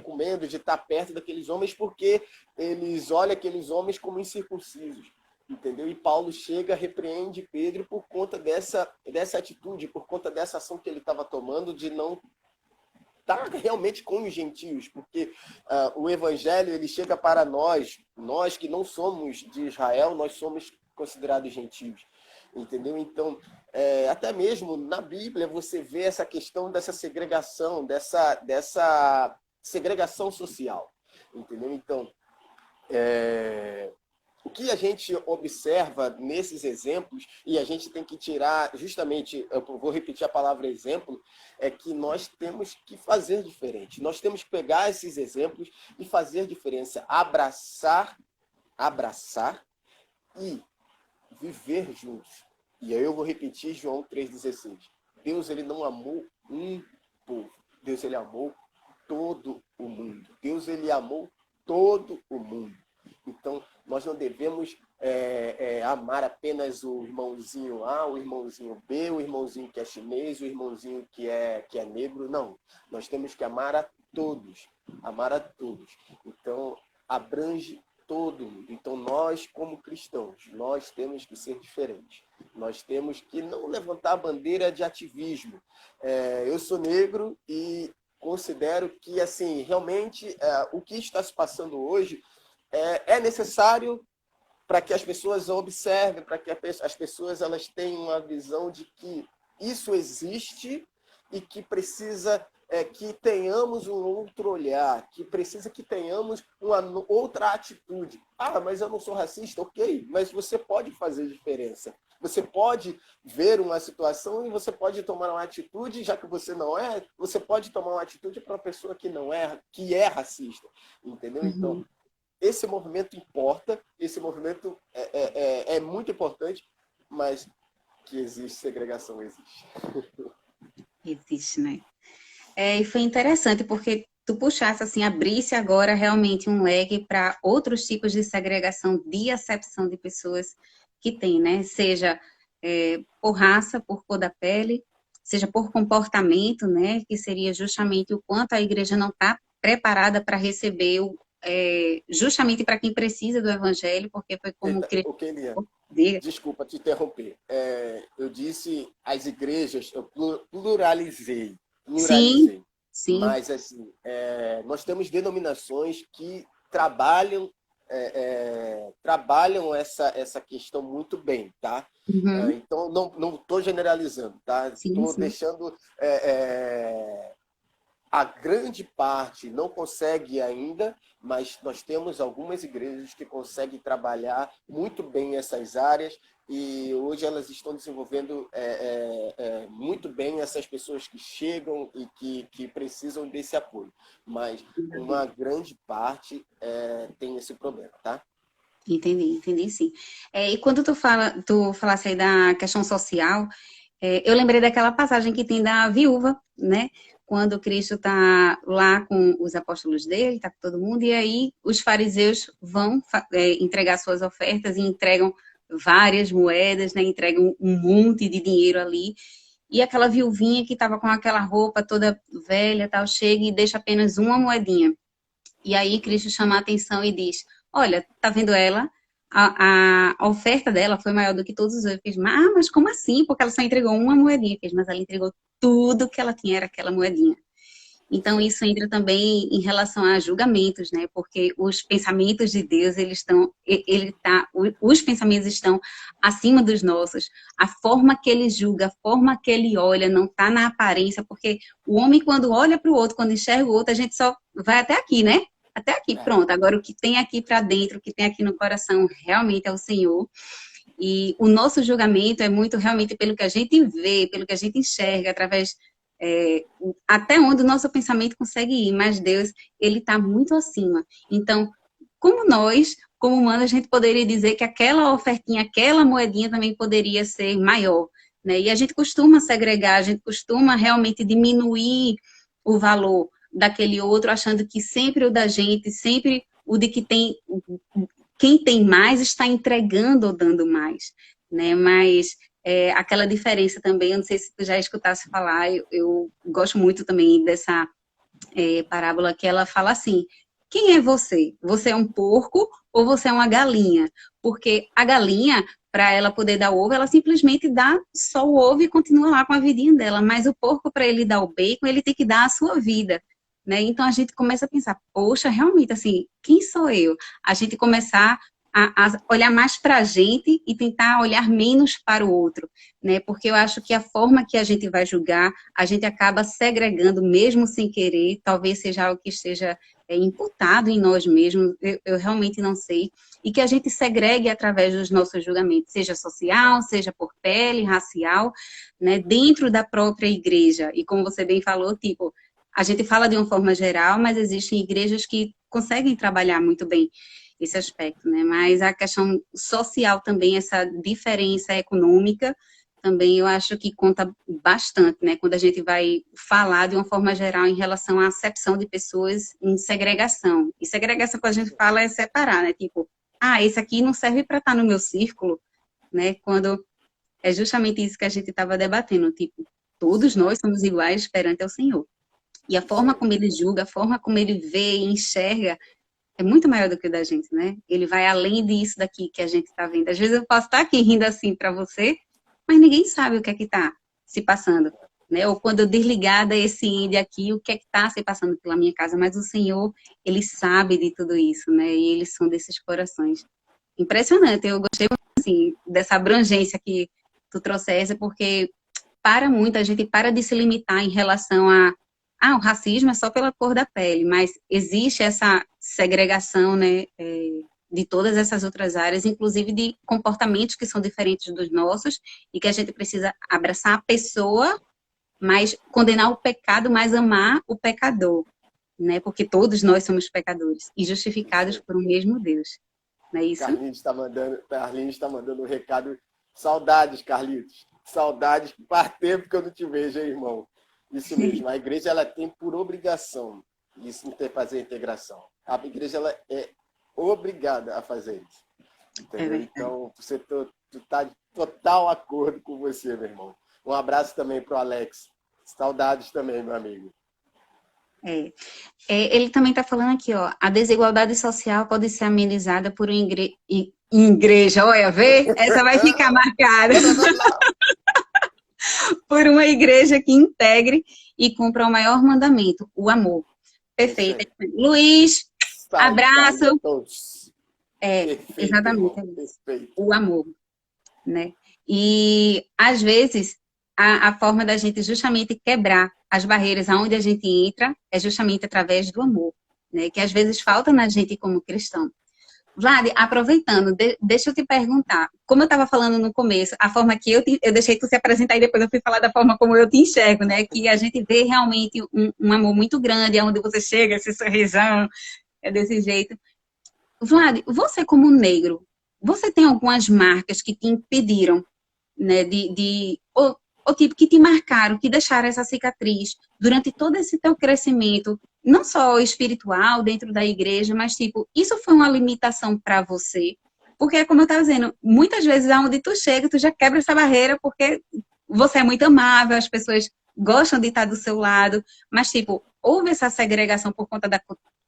comendo, de estar perto daqueles homens, porque eles olham aqueles homens como incircuncisos, entendeu? E Paulo chega, repreende Pedro por conta dessa atitude, por conta dessa ação que ele estava tomando de não estar realmente com os gentios, porque o evangelho ele chega para nós que não somos de Israel, nós somos considerados gentios, entendeu? Então, até mesmo na Bíblia você vê essa questão dessa segregação, dessa segregação social, entendeu? Então, o que a gente observa nesses exemplos, e a gente tem que tirar, justamente, eu vou repetir a palavra exemplo, é que nós temos que fazer diferente. Nós temos que pegar esses exemplos e fazer diferença. Abraçar e viver juntos. E aí eu vou repetir João 3,16. Deus, ele não amou um povo. Deus, ele amou todo o mundo. Deus, ele amou todo o mundo. Então, nós não devemos amar apenas o irmãozinho A, o irmãozinho B, o irmãozinho que é chinês, o irmãozinho que é negro. Não. Nós temos que amar a todos. Amar a todos. Então, abrange todo mundo. Então, nós, como cristãos, nós temos que ser diferentes. Nós temos que não levantar a bandeira de ativismo. Eu sou negro e considero que, assim, realmente, o que está se passando hoje é necessário para que as pessoas observem, para que as pessoas elas tenham uma visão de que isso existe e que precisa que tenhamos um outro olhar, que precisa que tenhamos uma outra atitude. Ah, mas eu não sou racista, ok, mas você pode fazer diferença. Você pode ver uma situação e você pode tomar uma atitude, já que você não você pode tomar uma atitude para uma pessoa que não que é racista, entendeu? Uhum. Então, esse movimento importa, esse movimento é muito importante, mas que existe segregação, existe. Existe, né? E foi interessante, porque tu puxasse, assim, abrisse agora realmente um leque para outros tipos de segregação, de acepção de pessoas que tem, né? Seja por raça, por cor da pele, seja por comportamento, né? Que seria justamente o quanto a igreja não está preparada para receber justamente para quem precisa do evangelho, porque foi como... Ok, Liana. Desculpa te interromper. Eu disse as igrejas, eu pluralizei. Sim. Mas, assim, nós temos denominações que trabalham essa questão muito bem, tá? Uhum. Então, não estou generalizando, tá? Estou deixando... a grande parte não consegue ainda, mas nós temos algumas igrejas que conseguem trabalhar muito bem essas áreas e hoje elas estão desenvolvendo muito bem essas pessoas que chegam e que precisam desse apoio. Mas uma grande parte tem esse problema, tá? Entendi sim. E quando tu falasse aí da questão social, eu lembrei daquela passagem que tem da viúva, né? Quando Cristo está lá com os apóstolos dele, está com todo mundo, e aí os fariseus vão entregar suas ofertas e entregam várias moedas, né? Entregam um monte de dinheiro ali. e aquela viuvinha que estava com aquela roupa toda velha, tal, chega e deixa apenas uma moedinha. E aí Cristo chama a atenção e diz, olha, tá vendo ela? A oferta dela foi maior do que todos os outros. Mas como assim? Porque ela só entregou uma moedinha. Mas ela entregou tudo que ela tinha, era aquela moedinha. Então, isso entra também em relação a julgamentos, né? Porque os pensamentos de Deus, os pensamentos estão acima dos nossos. A forma que ele julga, a forma que ele olha, não está na aparência, porque o homem, quando olha para o outro, quando enxerga o outro, a gente só vai até aqui, né? Até aqui, pronto. Agora, o que tem aqui para dentro, o que tem aqui no coração, realmente é o Senhor. E o nosso julgamento é muito realmente pelo que a gente vê, pelo que a gente enxerga, através até onde o nosso pensamento consegue ir, mas Deus, ele está muito acima. Então, como nós, como humanos, a gente poderia dizer que aquela ofertinha, aquela moedinha também poderia ser maior, né? E a gente costuma segregar, a gente costuma realmente diminuir o valor daquele outro, achando que sempre o da gente, sempre o de que tem, quem tem mais está entregando ou dando mais, né? Mas aquela diferença também, eu não sei se tu já escutasse falar, eu gosto muito também dessa parábola que ela fala assim, quem é você? Você é um porco ou você é uma galinha? Porque a galinha, para ela poder dar ovo, ela simplesmente dá só o ovo e continua lá com a vidinha dela, mas o porco, para ele dar o bacon, ele tem que dar a sua vida, né? Então a gente começa a pensar, poxa, realmente, assim, quem sou eu? A gente começar a olhar mais para a gente e tentar olhar menos para o outro, né? Porque eu acho que a forma que a gente vai julgar, a gente acaba segregando mesmo sem querer, talvez seja algo que esteja imputado em nós mesmos, eu realmente não sei, e que a gente segregue através dos nossos julgamentos, seja social, seja por pele, racial, né? Dentro da própria igreja. E como você bem falou, tipo, a gente fala de uma forma geral, mas existem igrejas que conseguem trabalhar muito bem esse aspecto, né? Mas a questão social também, essa diferença econômica, também eu acho que conta bastante, né? Quando a gente vai falar de uma forma geral em relação à acepção de pessoas em segregação. E segregação, quando a gente fala, é separar, né? Tipo, esse aqui não serve para estar no meu círculo, né? Quando é justamente isso que a gente estava debatendo, tipo, todos nós somos iguais perante ao Senhor. E a forma como ele julga, a forma como ele vê e enxerga, é muito maior do que o da gente, né? Ele vai além disso daqui que a gente está vendo. Às vezes eu posso estar aqui rindo assim para você, mas ninguém sabe o que é que está se passando, né? Ou quando eu desligar desse índio aqui, o que é que está se passando pela minha casa. Mas o Senhor, ele sabe de tudo isso, né? E eles são desses corações. Impressionante. Eu gostei, assim, dessa abrangência que tu trouxesse, porque para muito, a gente para de se limitar em relação o racismo é só pela cor da pele, mas existe essa segregação, né, de todas essas outras áreas, inclusive de comportamentos que são diferentes dos nossos, e que a gente precisa abraçar a pessoa, mas condenar o pecado, mas amar o pecador, né, porque todos nós somos pecadores, e justificados por um mesmo Deus, não é isso? Carlinhos está mandando um recado, saudades, Carlitos, saudades, faz tempo que eu não te vejo, hein, irmão? Isso mesmo, a igreja ela tem por obrigação isso fazer a integração. A igreja ela é obrigada a fazer isso. Entendeu? Então, tu está de total acordo com você, meu irmão. Um abraço também para o Alex. Saudades também, meu amigo. Ele também está falando aqui, ó, a desigualdade social pode ser amenizada por uma igreja. Olha, vê? Essa vai ficar marcada. Por uma igreja que integre e cumpra o maior mandamento, o amor. Perfeito. Luiz, abraço. Perfeito, exatamente. Perfeito. O amor, né? E, às vezes, a forma da gente justamente quebrar as barreiras aonde a gente entra é justamente através do amor, né? Que às vezes falta na gente como cristão. Vlad, aproveitando, deixa eu te perguntar, como eu estava falando no começo, a forma que eu deixei tu se apresentar e depois eu fui falar da forma como eu te enxergo, né? Que a gente vê realmente um amor muito grande, aonde você chega, esse sorrisão, é desse jeito. Vlad, você como negro, você tem algumas marcas que te impediram, né, ou tipo, que te marcaram, que deixaram essa cicatriz durante todo esse teu crescimento, não só espiritual dentro da igreja, mas tipo, isso foi uma limitação para você? Porque, como eu estava dizendo, muitas vezes aonde tu chega, tu já quebra essa barreira, porque você é muito amável, as pessoas gostam de estar do seu lado, mas, tipo, houve essa segregação por conta da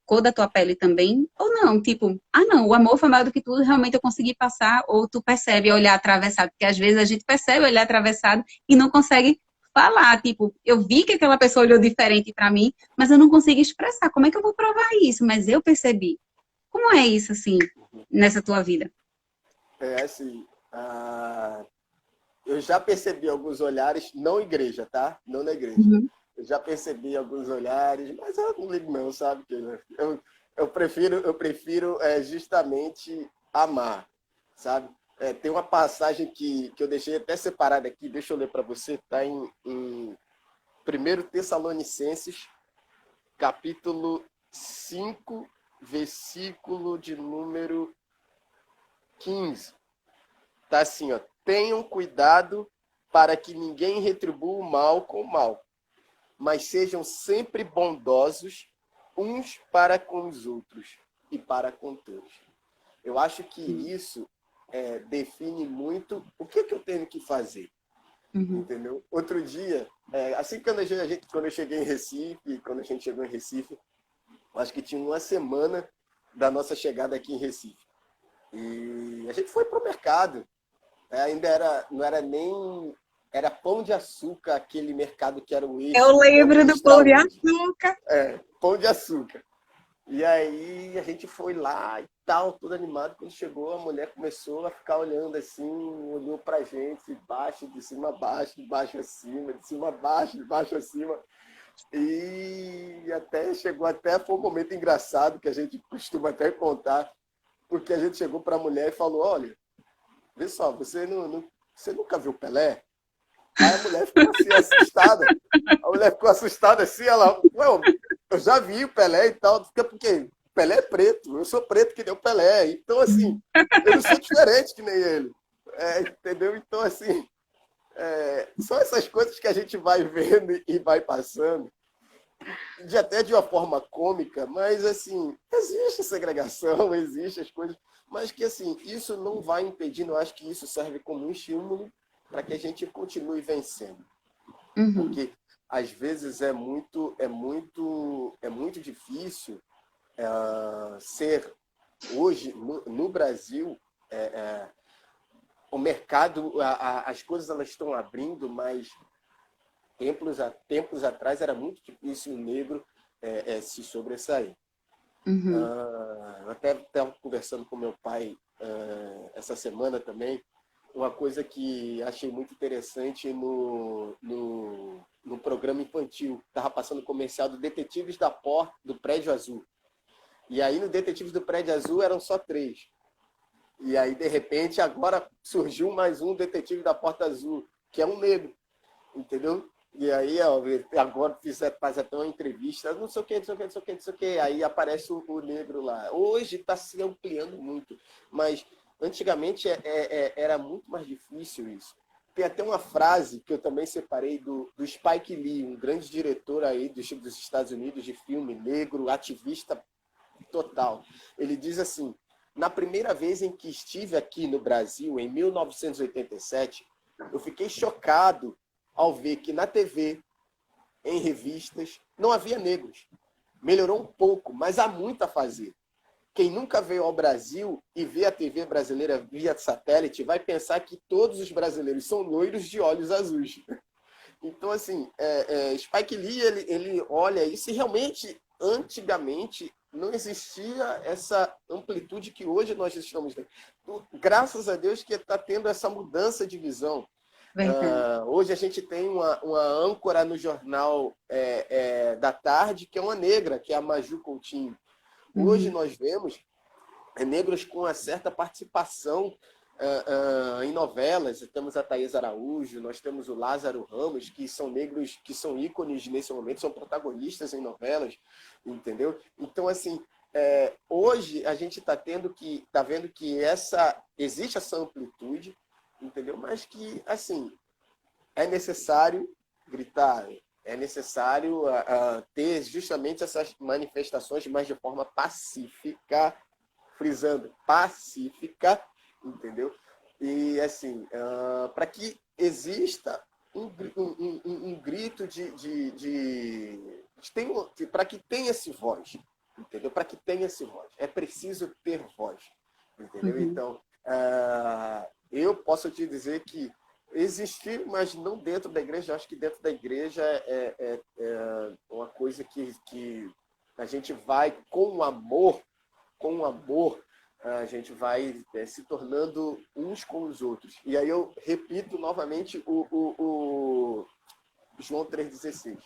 cor da tua pele também? Ou não? Tipo, ah, não, o amor foi maior do que tudo, realmente eu consegui passar, ou tu percebe olhar atravessado, porque às vezes a gente percebe olhar atravessado e não consegue falar, tipo, eu vi que aquela pessoa olhou diferente pra mim, mas eu não consigo expressar. Como é que eu vou provar isso? Mas eu percebi. Como é isso, assim, nessa tua vida? É assim, eu já percebi alguns olhares, não igreja, tá? Não na igreja. Uhum. Eu já percebi alguns olhares, mas eu não ligo não, sabe? Eu prefiro justamente amar, sabe? Tem uma passagem que eu deixei até separada aqui, deixa eu ler para você, está em 1 Tessalonicenses, capítulo 5, versículo de número 15. Tá assim, ó. Tenham cuidado para que ninguém retribua o mal com o mal, mas sejam sempre bondosos uns para com os outros e para com todos. Eu acho que isso define muito o que eu tenho que fazer. Uhum. Entendeu? Outro dia, assim quando eu cheguei em Recife, quando a gente chegou em Recife, acho que tinha uma semana da nossa chegada aqui em Recife. E a gente foi pro mercado. Não era nem... Era Pão de Açúcar, aquele mercado que era o eixo Eu do lembro Campo do Cristal Pão de hoje. Açúcar. Pão de Açúcar. E aí a gente foi lá e tal, todo animado. Quando chegou, a mulher começou a ficar olhando assim, olhou pra gente, de baixo, de cima a baixo, de baixo a cima, de cima a baixo, de baixo a cima. E foi um momento engraçado que a gente costuma até contar, porque a gente chegou para a mulher e falou, olha, vê só, você nunca viu Pelé? Aí a mulher ficou assim, assustada. A mulher ficou assustada assim, eu já vi o Pelé e tal, porque Pelé é preto, eu sou preto que nem o Pelé. Então, assim, eu não sou diferente que nem ele. Entendeu? Então, assim, são essas coisas que a gente vai vendo e vai passando, até de uma forma cômica, mas, assim, existe segregação, existe as coisas, mas que, assim, isso não vai impedindo, eu acho que isso serve como um estímulo para que a gente continue vencendo. Uhum. Porque, às vezes, é muito difícil ser, hoje, no Brasil, o mercado, as coisas elas estão abrindo, mas tempos atrás era muito difícil o negro se sobressair. Uhum. Eu até estava conversando com meu pai essa semana também, uma coisa que achei muito interessante no programa infantil. Estava passando comercial do Detetives da Porta, do Prédio Azul. E aí no Detetives do Prédio Azul eram só 3. E aí, de repente, agora surgiu mais um Detetive da Porta Azul, que é um negro. Entendeu? E aí, agora faz até uma entrevista, não sei o que. Aí aparece o negro lá. Hoje está se ampliando muito, mas antigamente era muito mais difícil isso. Tem até uma frase que eu também separei do Spike Lee, um grande diretor aí dos Estados Unidos de filme, negro, ativista total. Ele diz assim, na primeira vez em que estive aqui no Brasil, em 1987, eu fiquei chocado ao ver que na TV, em revistas, não havia negros. Melhorou um pouco, mas há muito a fazer. Quem nunca veio ao Brasil e vê a TV brasileira via satélite vai pensar que todos os brasileiros são loiros de olhos azuis. Então, assim, Spike Lee, ele olha isso e realmente, antigamente, não existia essa amplitude que hoje nós estamos tendo. Graças a Deus que está tendo essa mudança de visão. Hoje a gente tem uma âncora no jornal da tarde, que é uma negra, que é a Maju Coutinho. Hoje nós vemos negros com uma certa participação em novelas. Temos a Thaís Araújo, nós temos o Lázaro Ramos, que são negros, que são ícones nesse momento, são protagonistas em novelas, entendeu? Então, assim, hoje a gente está vendo que existe essa amplitude, entendeu? Mas que, assim, é necessário gritar, é necessário ter justamente essas manifestações, mas de forma pacífica, frisando, pacífica, entendeu? E, assim, para que exista um grito para que tenha-se voz, entendeu? Para que tenha-se voz. É preciso ter voz, entendeu? Uhum. Então, eu posso te dizer que existir, mas não dentro da igreja. Eu acho que dentro da igreja é uma coisa que a gente vai com amor, a gente vai se tornando uns com os outros. E aí eu repito novamente o João 3,16.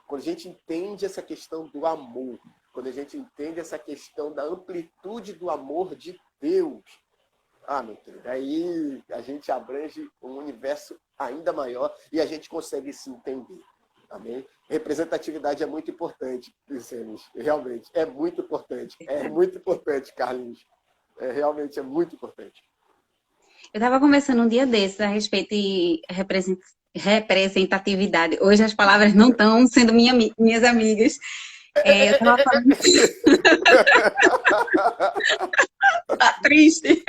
Quando a gente entende essa questão do amor, quando a gente entende essa questão da amplitude do amor de Deus, meu Deus, aí a gente abrange um universo ainda maior e a gente consegue se entender. Amém? Representatividade é muito importante, Vicente. Realmente, é muito importante. É muito importante, Carlinhos. Realmente é muito importante. Eu estava conversando um dia desses a respeito de representatividade. Hoje as palavras não estão sendo minhas amigas. Eu estava falando... Tá triste.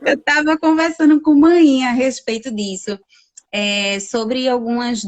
Eu estava conversando com Maninha a respeito disso. Sobre algumas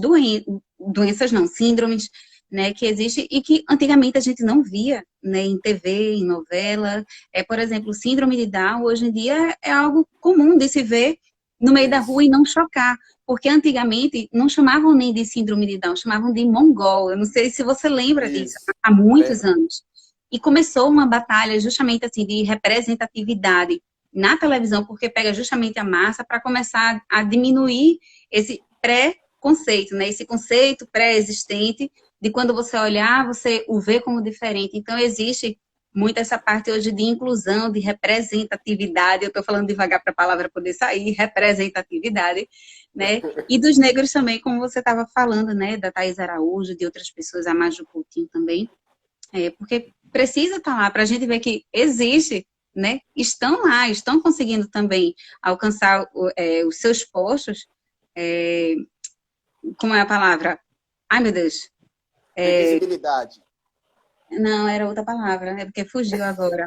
doenças, não, síndromes, né, que existem e que antigamente a gente não via, né, em TV, em novela. Por exemplo, síndrome de Down, hoje em dia é algo comum de se ver no meio da rua e não chocar, porque antigamente não chamavam nem de síndrome de Down, chamavam de mongol. Eu não sei se você lembra disso, há muitos anos. E começou uma batalha justamente assim de representatividade na televisão, porque pega justamente a massa para começar a diminuir esse pré-conceito, né? Esse conceito pré-existente de quando você olhar, você o vê como diferente. Então, existe muito essa parte hoje de inclusão, de representatividade. Eu estou falando devagar para a palavra poder sair, representatividade, né? E dos negros também, como você estava falando, né? Da Thaís Araújo, de outras pessoas, a Maju Coutinho também. Porque precisa estar lá para a gente ver que existe, né? Estão lá, estão conseguindo também alcançar os seus postos. Como é a palavra? Ai, meu Deus. Visibilidade. Não, era outra palavra, porque fugiu agora.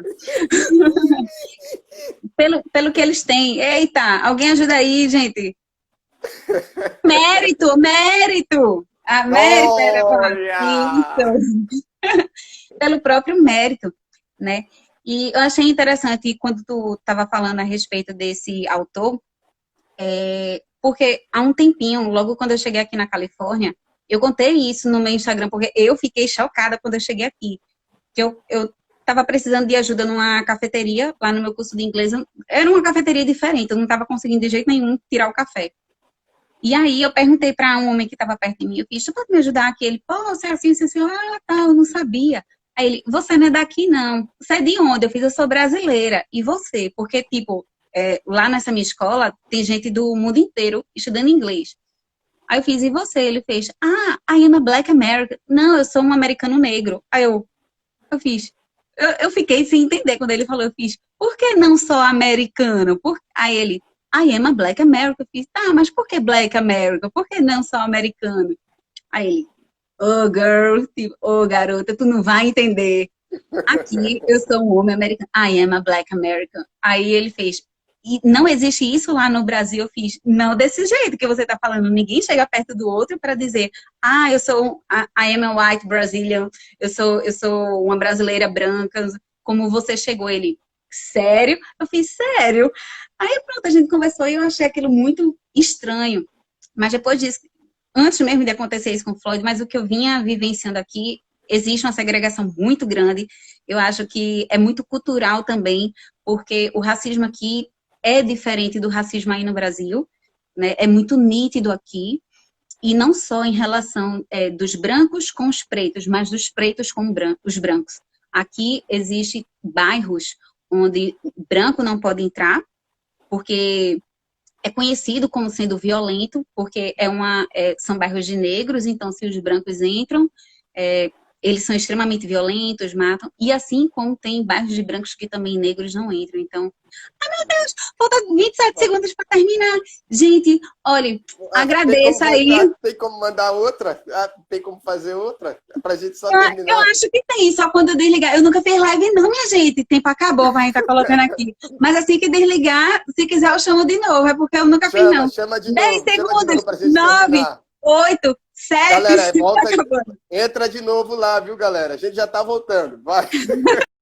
pelo que eles têm. Eita, alguém ajuda aí, gente. Mérito! Mérito era a palavra. Isso. Pelo próprio mérito, né? E eu achei interessante quando tu estava falando a respeito desse autor, porque há um tempinho, logo quando eu cheguei aqui na Califórnia, eu contei isso no meu Instagram, porque eu fiquei chocada quando eu cheguei aqui. Que eu estava precisando de ajuda numa cafeteria, lá no meu curso de inglês. Era uma cafeteria diferente, eu não estava conseguindo de jeito nenhum tirar o café. E aí eu perguntei para um homem que estava perto de mim, eu fiz, você pode me ajudar aqui? Ele, você é assim, tá, eu não sabia. Aí ele, você não é daqui não, você é de onde? Eu fiz, eu sou brasileira. E você? Porque, tipo, lá nessa minha escola, tem gente do mundo inteiro estudando inglês. Aí eu fiz, e você? Ele fez, I am a black American. Não, eu sou um americano negro. Aí eu fiz, eu fiquei sem entender quando ele falou, eu fiz, por que não só americano? Aí ele, I am a black American. Eu fiz, tá, mas por que black American? Por que não só americano? Aí ele, girl, tipo, garota, tu não vai entender. Aqui eu sou um homem americano. I am a black American. Aí ele fez, e não existe isso lá no Brasil. Eu fiz, não desse jeito que você tá falando. Ninguém chega perto do outro para dizer, eu sou, I am a white Brazilian, eu sou uma brasileira branca, como você chegou. Ele, sério? Eu fiz, sério? Aí pronto, a gente conversou e eu achei aquilo muito estranho. Mas depois disso, antes mesmo de acontecer isso com o Floyd, mas o que eu vinha vivenciando aqui, existe uma segregação muito grande. Eu acho que é muito cultural também, porque o racismo aqui é diferente do racismo aí no Brasil, né? É muito nítido aqui, e não só em relação dos brancos com os pretos, mas dos pretos com os brancos. Aqui existem bairros onde branco não pode entrar, porque é conhecido como sendo violento, porque são bairros de negros, então se os brancos entram, eles são extremamente violentos, matam, e assim como tem bairros de brancos que também negros não entram. Então, meu Falta 27 segundos para terminar. Gente, olha, agradeço aí. Tem como mandar outra? Tem como fazer outra? Pra gente só Eu terminar. acho que tem, só quando eu desligar. Eu nunca fiz live não, minha gente. Tempo acabou, vai estar colocando aqui. Mas assim que desligar, se quiser eu chamo de novo. É porque eu nunca fiz não. Chama de 10 novo. segundos, Pra gente 9, terminar. 8, 7. Galera, volta, acabando. entra de novo lá, viu, galera? A gente já tá voltando. Vai.